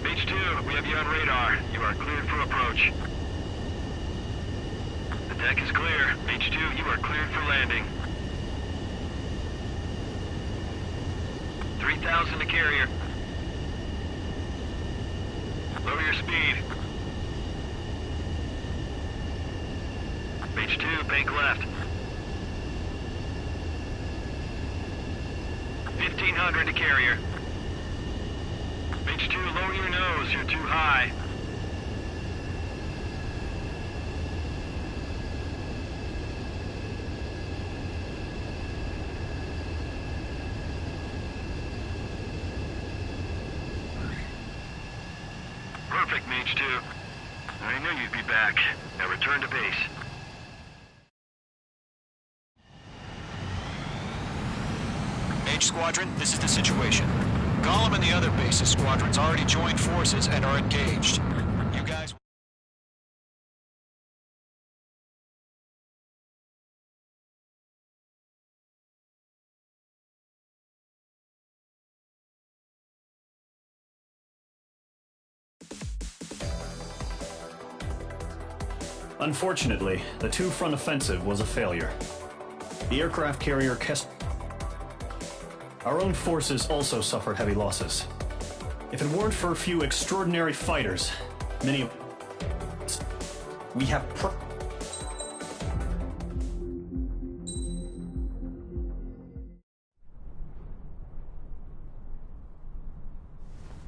Mage 2, we have you on radar. You are cleared for approach. The deck is clear. Mage 2, you are cleared for landing. 3,000 to carrier. Lower your speed. Mage 2, bank left. 1,500 to carrier. Mage 2, lower your nose. You're too high. Perfect, Mage 2. I knew you'd be back. Now return to base. Mage Squadron, this is the situation. Golem and the other bases squadrons already joined forces and are engaged. You guys... Unfortunately, the two-front offensive was a failure. The aircraft carrier Our own forces also suffered heavy losses. If it weren't for a few extraordinary fighters, many of... We have...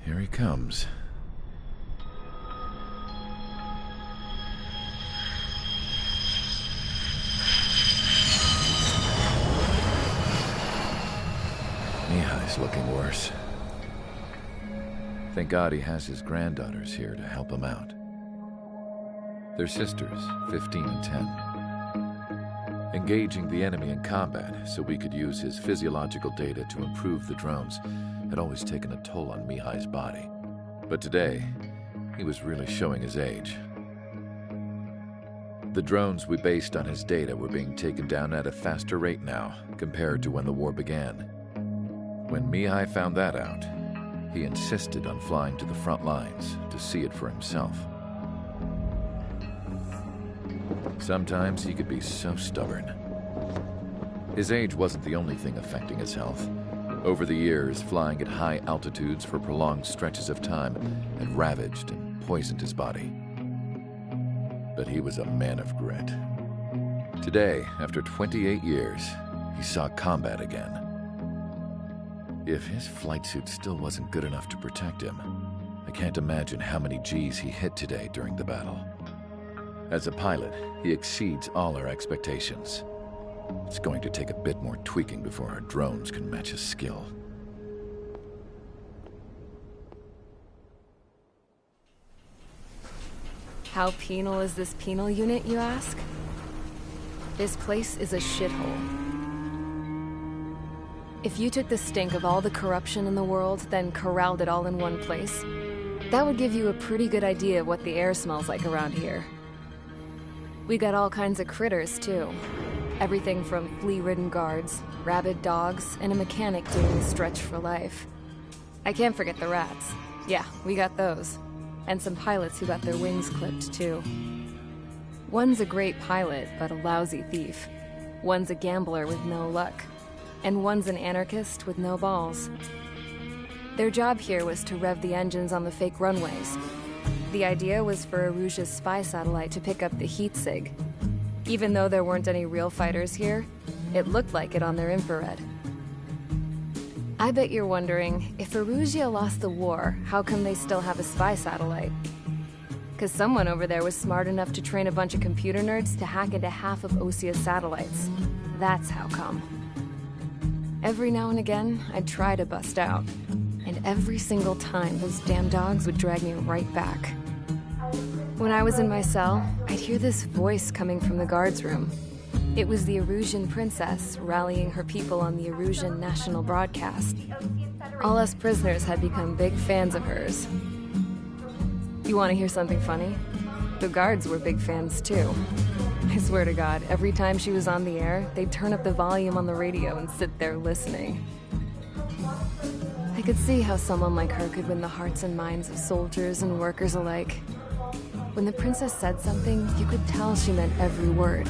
Here he comes. Mihai's looking worse. Thank God he has his granddaughters here to help him out. They're sisters, 15 and 10. Engaging the enemy in combat so we could use his physiological data to improve the drones had always taken a toll on Mihai's body. But today, he was really showing his age. The drones we based on his data were being taken down at a faster rate now compared to when the war began. When Mihai found that out, he insisted on flying to the front lines to see it for himself. Sometimes he could be so stubborn. His age wasn't the only thing affecting his health. Over the years, flying at high altitudes for prolonged stretches of time had ravaged and poisoned his body. But he was a man of grit. Today, after 28 years, he saw combat again. If his flight suit still wasn't good enough to protect him, I can't imagine how many G's he hit today during the battle. As a pilot, he exceeds all our expectations. It's going to take a bit more tweaking before our drones can match his skill. How penal is this penal unit, you ask? This place is a shithole. If you took the stink of all the corruption in the world, then corralled it all in one place, that would give you a pretty good idea of what the air smells like around here. We got all kinds of critters, too. Everything from flea-ridden guards, rabid dogs, and a mechanic doing the stretch for life. I can't forget the rats. Yeah, we got those. And some pilots who got their wings clipped, too. One's a great pilot, but a lousy thief. One's a gambler with no luck. And one's an anarchist with no balls. Their job here was to rev the engines on the fake runways. The idea was for Aruja's spy satellite to pick up the heat sig. Even though there weren't any real fighters here, it looked like it on their infrared. I bet you're wondering, if Aruja lost the war, how come they still have a spy satellite? Because someone over there was smart enough to train a bunch of computer nerds to hack into half of Osia's satellites. That's how come. Every now and again, I'd try to bust out. And every single time, those damn dogs would drag me right back. When I was in my cell, I'd hear this voice coming from the guards room. It was the Erusian princess rallying her people on the Erusian national broadcast. All us prisoners had become big fans of hers. You want to hear something funny? The guards were big fans too. I swear to God, every time she was on the air, they'd turn up the volume on the radio and sit there listening. I could see how someone like her could win the hearts and minds of soldiers and workers alike. When the princess said something, you could tell she meant every word.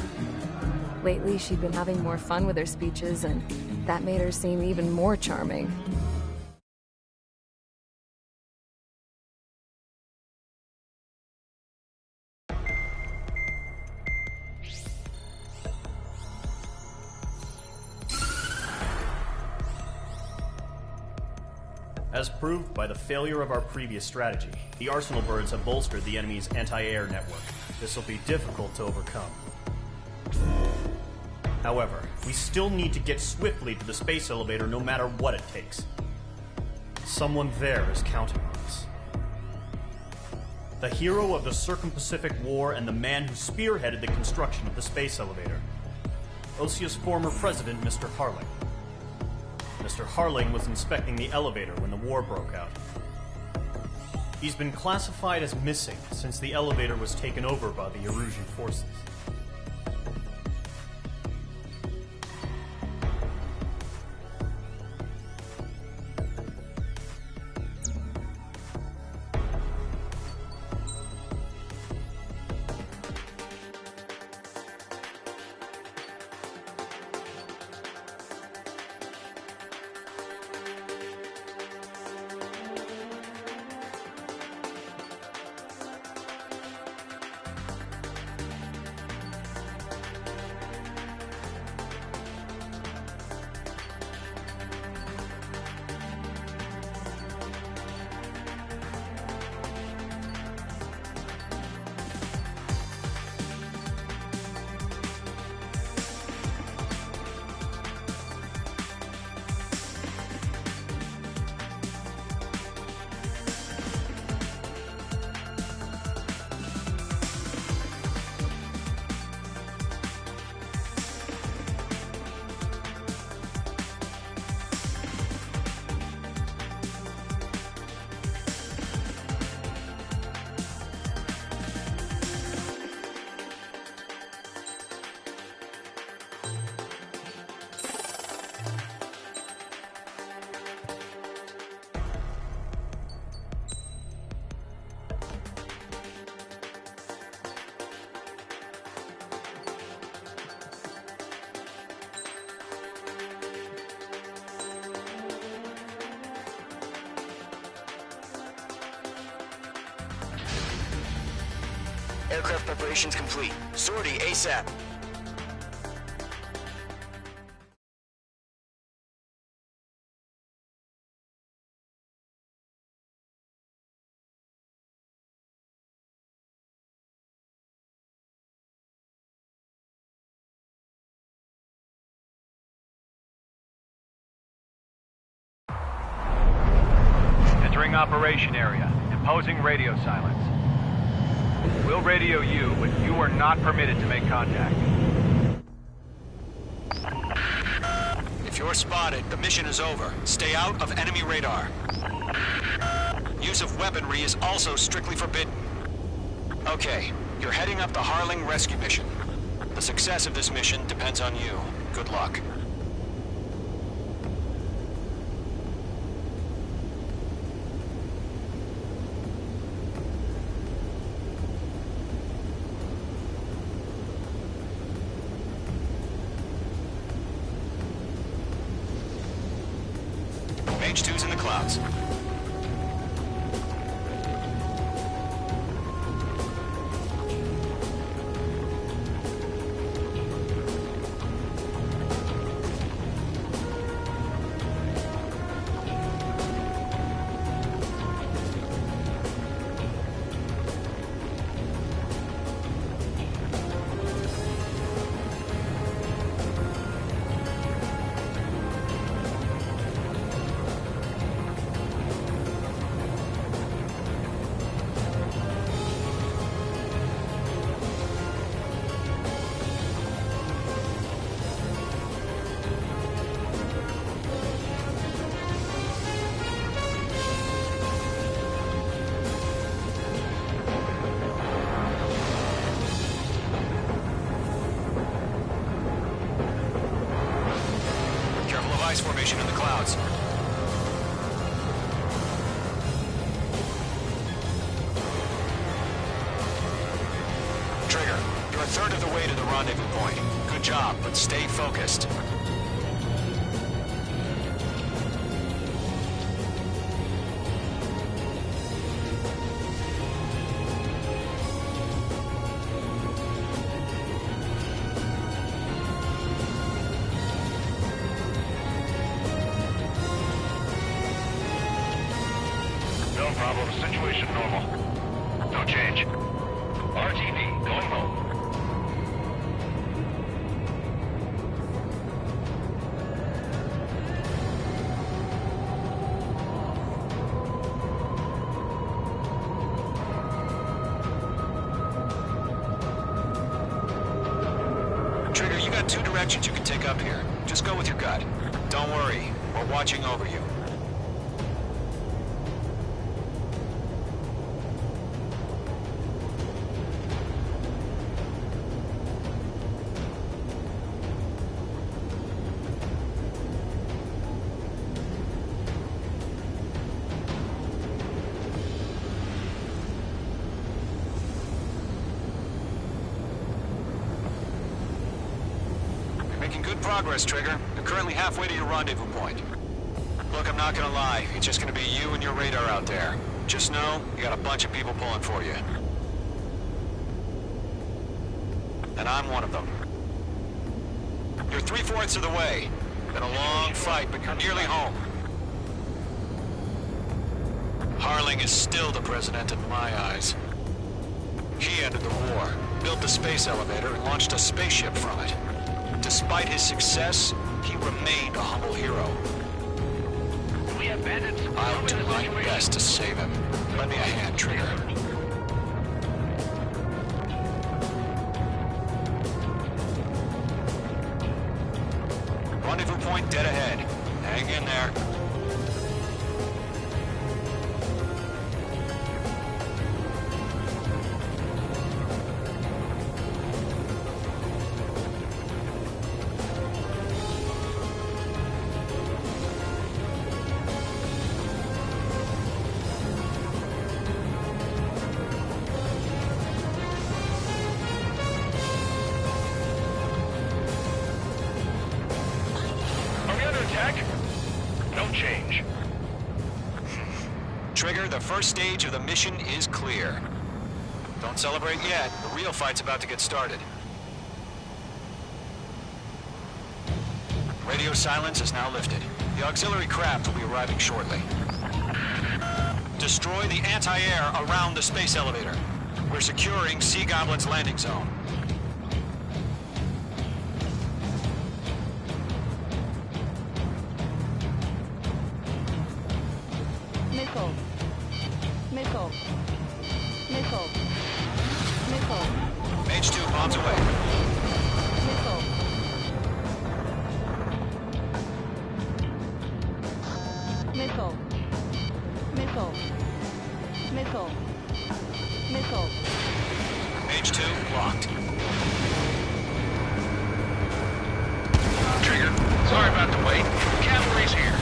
Lately, she'd been having more fun with her speeches, and that made her seem even more charming. As proved by the failure of our previous strategy, the Arsenal birds have bolstered the enemy's anti-air network. This will be difficult to overcome. However, we still need to get swiftly to the space elevator no matter what it takes. Someone there is counting on us. The hero of the Circum-Pacific War and the man who spearheaded the construction of the space elevator. Osia's former president, Mr. Harling. Mr. Harling was inspecting the elevator when the war broke out. He's been classified as missing since the elevator was taken over by the Erusian forces. Aircraft preparations complete. Sortie ASAP. Entering operation area. Imposing radio silence. We'll radio you, but you are not permitted to make contact. If you're spotted, the mission is over. Stay out of enemy radar. Use of weaponry is also strictly forbidden. Okay, you're heading up the Harling rescue mission. The success of this mission depends on you. Good luck. Mage 2's in the clouds. ice formation in the clouds. Trigger, you're a third of the way to the rendezvous point. Good job, but stay focused. No problem. Situation normal. No change. RTV, going home. Trigger, you got two directions you can take up here. Just go with your gut. Don't worry, we're watching over you. Making good progress, Trigger. You're currently halfway to your rendezvous point. Look, I'm not gonna lie. It's just gonna be you and your radar out there. Just know, you got a bunch of people pulling for you. And I'm one of them. You're 3/4 of the way. Been a long fight, but you're nearly home. Harling is still the president in my eyes. He ended the war, built the space elevator, and launched a spaceship from it. Despite his success, he remained a humble hero. We have bandits. I'll do my best to save him. Lend me a hand, Trigger. Rendezvous point dead ahead. Hang in there. No change. Trigger, the first stage of the mission is clear. Don't celebrate yet. The real fight's about to get started. Radio silence is now lifted. The auxiliary craft will be arriving shortly. Destroy the anti-air around the space elevator. We're securing Sea Goblin's landing zone. Missile. Missile. Missile. Missile. Mage 2, bombs away. Missile. Missile. Missile. Missile. Missile. Mage 2, locked. Trigger, sorry about the wait. Cavalry's here.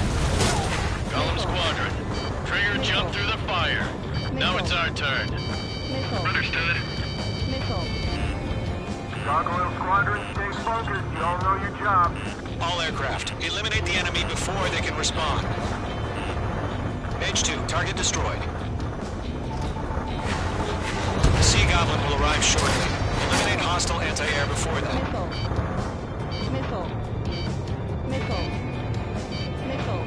Golem Squadron. Trigger jumped through the fire. Now it's our turn. Understood. Missile. Gargoyle Squadron, stay focused. You all know your job. All aircraft, eliminate the enemy before they can respond. Mage 2, target destroyed. The Sea Goblin will arrive shortly. Eliminate hostile anti-air before that. Missile. Missile. Missile.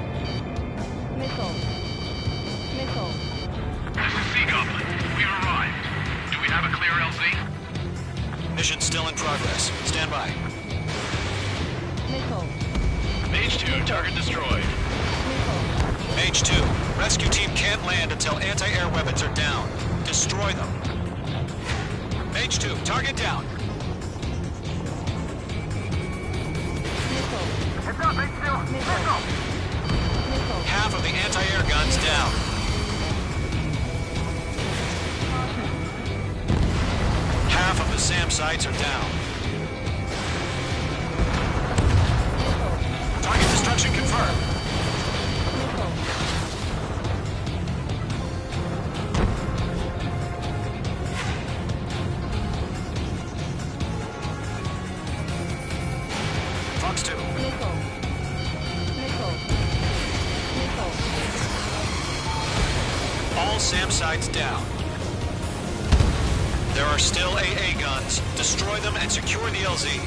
Missile. Missile. This is Sea Goblin. We've arrived. Do we have a clear LZ? Mission still in progress. Stand by. Missile. Mage 2, target destroyed. Mage 2, rescue team can't land until anti-air weapons are down. Destroy them. Mage 2, target down. Heads up, H2. Missile. Half of the anti-air guns down. Half of the SAM sites are down. Target destruction destruction confirmed. Fox 2. All SAM sites down. There are still AA guns. Destroy them and secure the LZ.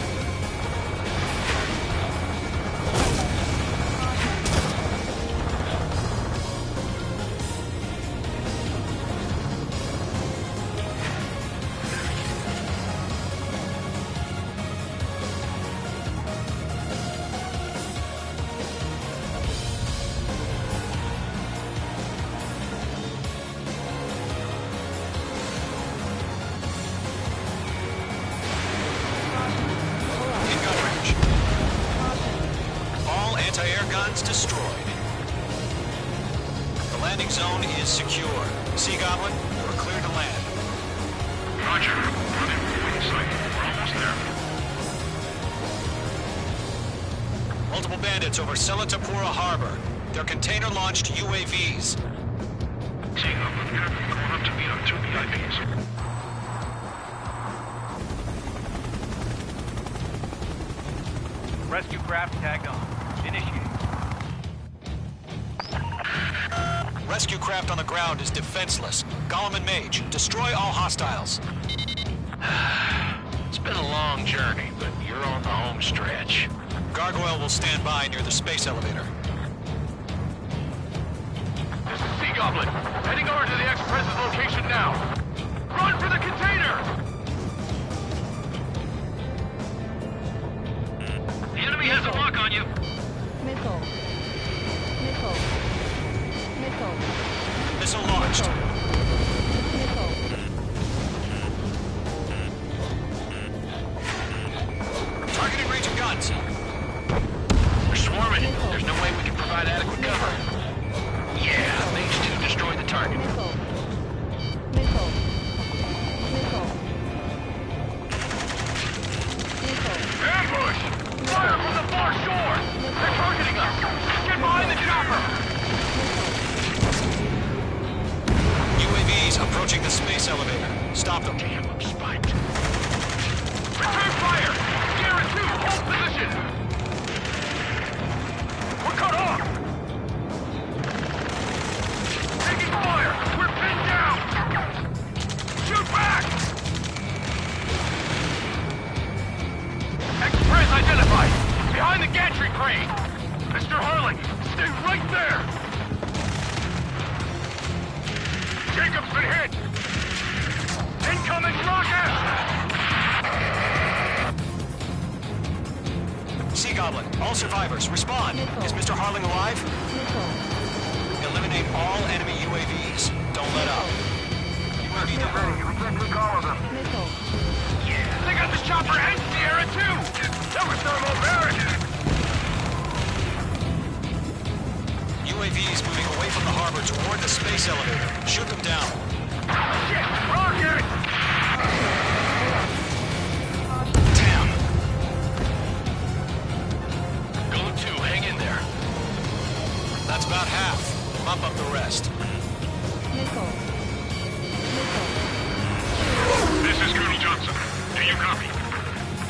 Anti-air guns destroyed. The landing zone is secure. Sea Goblin, you are clear to land. Roger. Running wing sight. We're almost there. Multiple bandits over Selatapura Harbor. They're container-launched UAVs. Sea Goblin, going up to meet our two VIPs. Rescue craft tagged on. Initiate. Rescue craft on the ground is defenseless. Gollum and Mage, destroy all hostiles. It's been a long journey, but you're on the home stretch. Gargoyle will stand by near the space elevator. This is Sea Goblin. Heading over to the Express's location now. Run for the container! The enemy has a lock on you. Missile. Missile. Missile. Missile launched. Missile. Targeting range of guns. They're swarming. There's no way we can provide adequate cover. Yeah, Mage 2 destroyed the target. Missile. Missile. Missile. Missile. Ambush! Fire from the far shore! They're targeting us! Get behind the chopper! UAVs approaching the space elevator. Stop them. Damn, I'm spiked. Return fire! Garrett 2, hold position! We're cut off! Taking fire! We're pinned down! Shoot back! Express identified! Behind the gantry crane! Mr. Harling, stay right there! Jacob's been hit! Incoming rocket! Sea Goblin, all survivors, respond. Is Mr. Harling alive? Eliminate all enemy UAVs. Don't let up. UAV ready. We can't take all of them. Yeah, they got the chopper and Sierra too! That was thermobaric! UAVs moving away from the harbor toward the space elevator. Shoot them down. Shit! Rocket! Damn. Go 2, hang in there. That's about half. Bump up the rest. Missile. This is Colonel Johnson. Do you copy?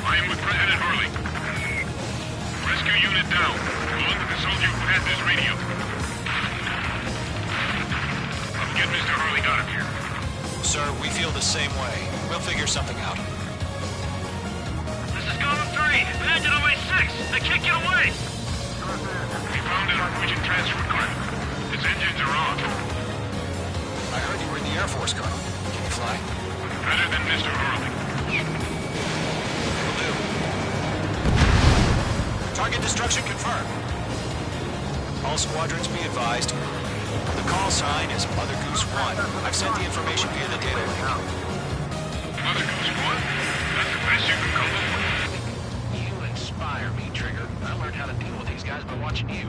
I am with President Hurley. Rescue unit down, along with the soldier who has this radio. I'll get Mr. Hurley out of here. Sir, we feel the same way. We'll figure something out. This is Gotham 3. Bandit on my 6. They can't get away. We found an Norwegian transfer card. Its engines are on. I heard you were in the Air Force, Colonel. Can you fly? Better than Mr. Hurley. Will do. Target destruction confirmed. All squadrons be advised. The call sign is Mother Goose 1. I've sent the information via the data link. Mother Goose 1? That's the best you can come up with. You inspire me, Trigger. I learned how to deal with these guys by watching you.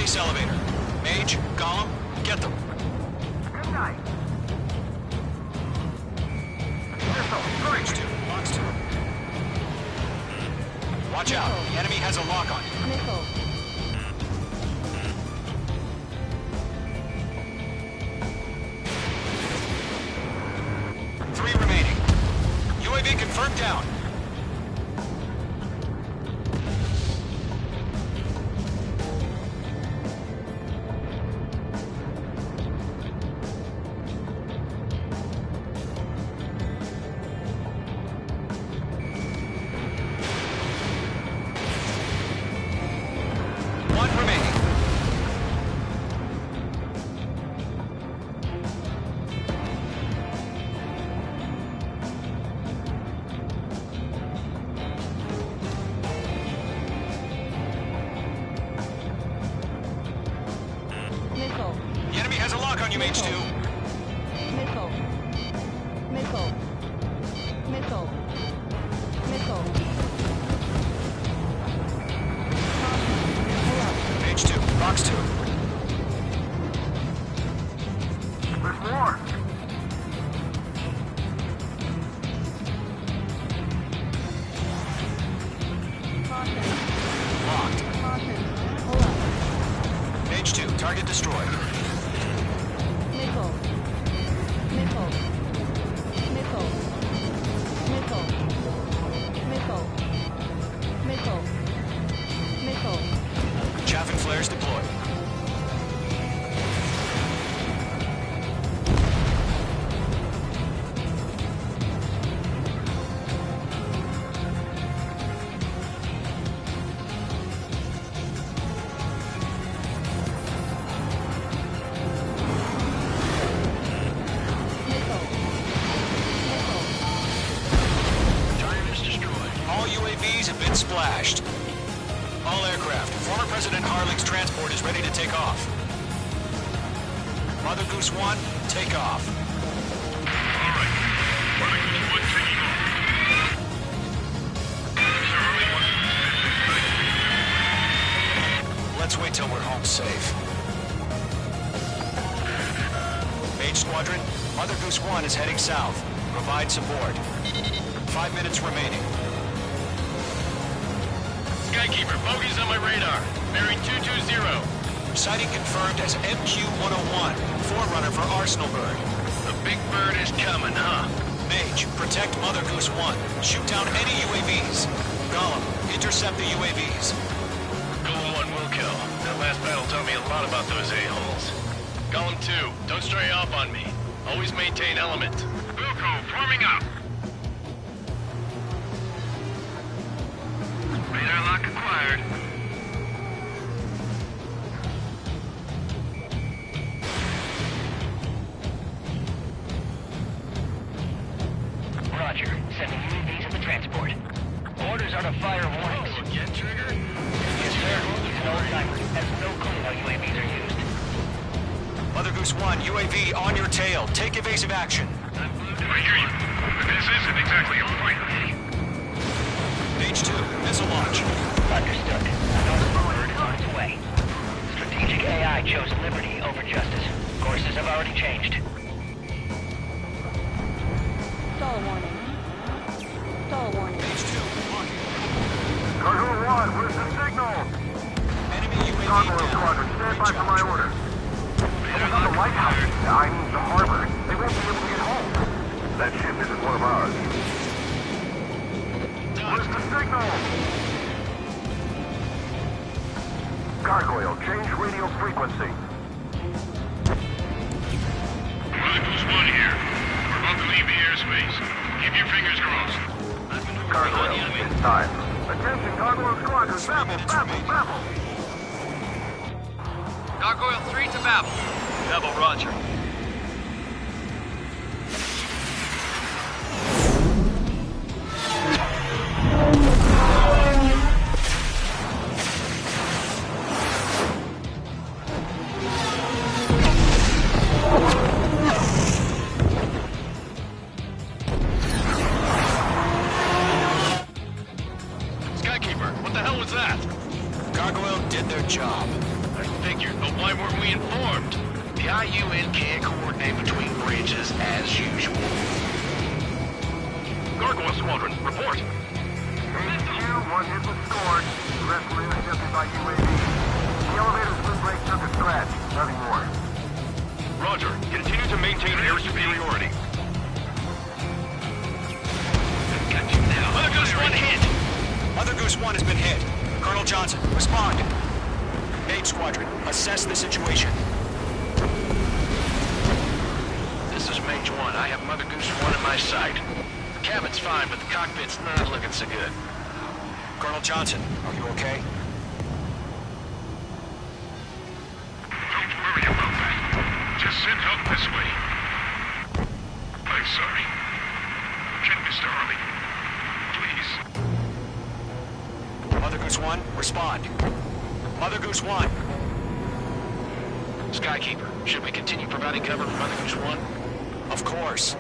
base elevator. Mage, Gollum, get them. Good night. Mage 2, box 2. Watch out, the enemy has a lock on you. Missile. 3 remaining. UAV confirmed down. Missile. The enemy has a lock on you, Mage 2. Missile. Missile. Missile. Missile. Mage 2, box 2. There's more. Locked. Mage 2, target destroyed. Missile. Missile. Missile. Missile. Missile. Missile. Missile. Chaff and flares deployed. Target is destroyed. All UAVs have been splashed. All aircraft, former President Harling's transport is ready to take off. Mother Goose 1, take off. Alright. Mother Goose 1 taking off. Sir Harley wants to Let's wait till we're home safe. Mage Squadron, Mother Goose 1 is heading south. Provide support. 5 minutes remaining. Skykeeper, bogeys on my radar. Bearing 220. Sighting confirmed as MQ-101, forerunner for Arsenal Bird. The big bird is coming, huh? Mage, protect Mother Goose 1. Shoot down any UAVs. Gollum, intercept the UAVs. Golem 1 will kill. That last battle taught me a lot about those a-holes. Golem 2, don't stray off on me. Always maintain element. Wilco, forming up. Radar lock acquired. Roger. Sending UAVs at the transport. Orders are to fire warnings. Oh, again, Trigger? Yes, sir. He's an old-timer. Has no clue how UAVs are used. Mother Goose 1, UAV on your tail. Take evasive action. I hear you. But this isn't exactly a fight. Mage 2, missile launch. Understood. Another bird is on its way. Strategic AI chose liberty over justice. Courses have already changed. Stall warning. Stall warning. Mage 2, launching. Cargo 1, where's the signal? Enemy UAV Cargo down. Squadron, stand by for my order. It's not the lighthouse. I mean the harbor. They won't be able to get home. That ship isn't one of ours. Where's the signal? Gargoyle, change radio frequency. Mother Goose 1 here. We're about to leave the airspace. Keep your fingers crossed. Gargoyle, it's time. Attention, Gargoyle Squadron, babble, babble, babble. Gargoyle 3 to Babel. Babel, roger. Skykeeper, what the hell was that? Gargoyle did their job. I think maintain air superiority. Got you now. Mother Goose 1 hit! Mother Goose 1 has been hit. Colonel Johnson, respond. Mage Squadron, assess the situation. This is Mage 1. I have Mother Goose 1 in my sight. The cabin's fine, but the cockpit's not looking so good. Colonel Johnson, are you okay? Don't worry about that. Just send help this way. I'm sorry. Can Mr. Harley, please? Mother Goose 1, respond. Mother Goose 1. Skykeeper, should we continue providing cover for Mother Goose 1? Of course.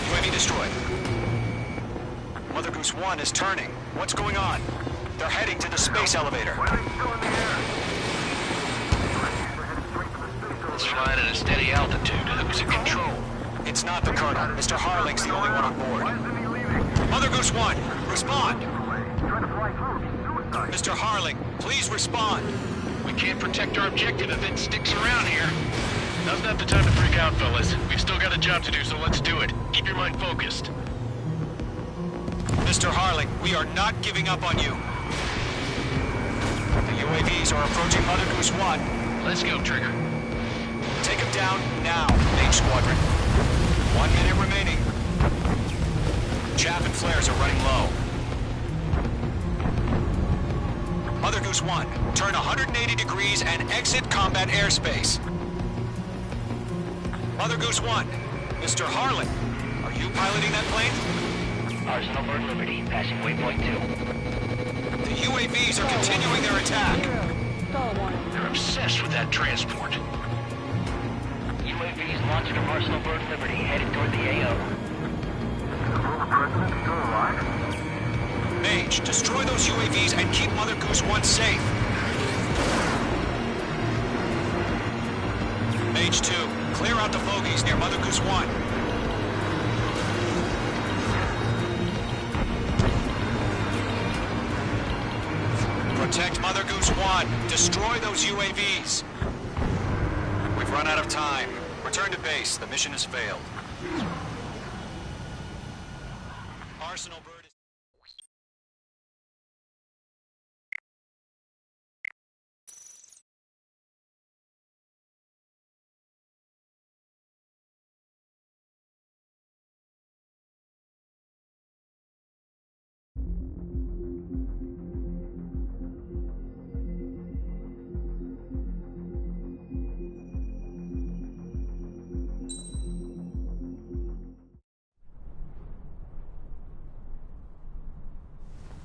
UAV destroyed. Mother Goose 1 is turning. What's going on? They're heading to the space elevator. It's flying at a steady altitude. Who's in control? It's not the Colonel. Mr. Harling's the only one on board. Mother Goose 1, respond! Mr. Harling, please respond! We can't protect our objective if it sticks around here. Now's not the time to freak out, fellas. We've still got a job to do, so let's do it. Keep your mind focused. Mr. Harling, we are not giving up on you. The UAVs are approaching Mother Goose 1. Let's go, Trigger. Take him down now, Mage Squadron. 1 minute remaining. Chaff and flares are running low. Mother Goose 1, turn 180 degrees and exit combat airspace. Mother Goose 1, Mr. Harlan, are you piloting that plane? Arsenal Bird Liberty, passing waypoint 2. The UAVs are continuing their attack. They're obsessed with that transport. UAVs launched from Arsenal Bird Liberty, headed toward the AO. Mage, destroy those UAVs and keep Mother Goose 1 safe. Mage 2, clear out the fogies near Mother Goose 1. Protect Mother Goose 1. Destroy those UAVs. We've run out of time. Return to base. The mission has failed. Arsenal Bird is...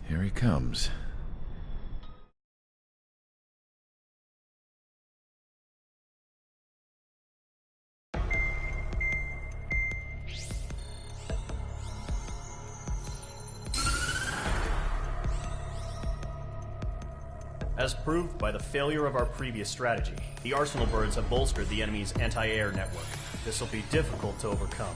Here he comes. As proved by the failure of our previous strategy, the Arsenal Birds have bolstered the enemy's anti-air network. This will be difficult to overcome.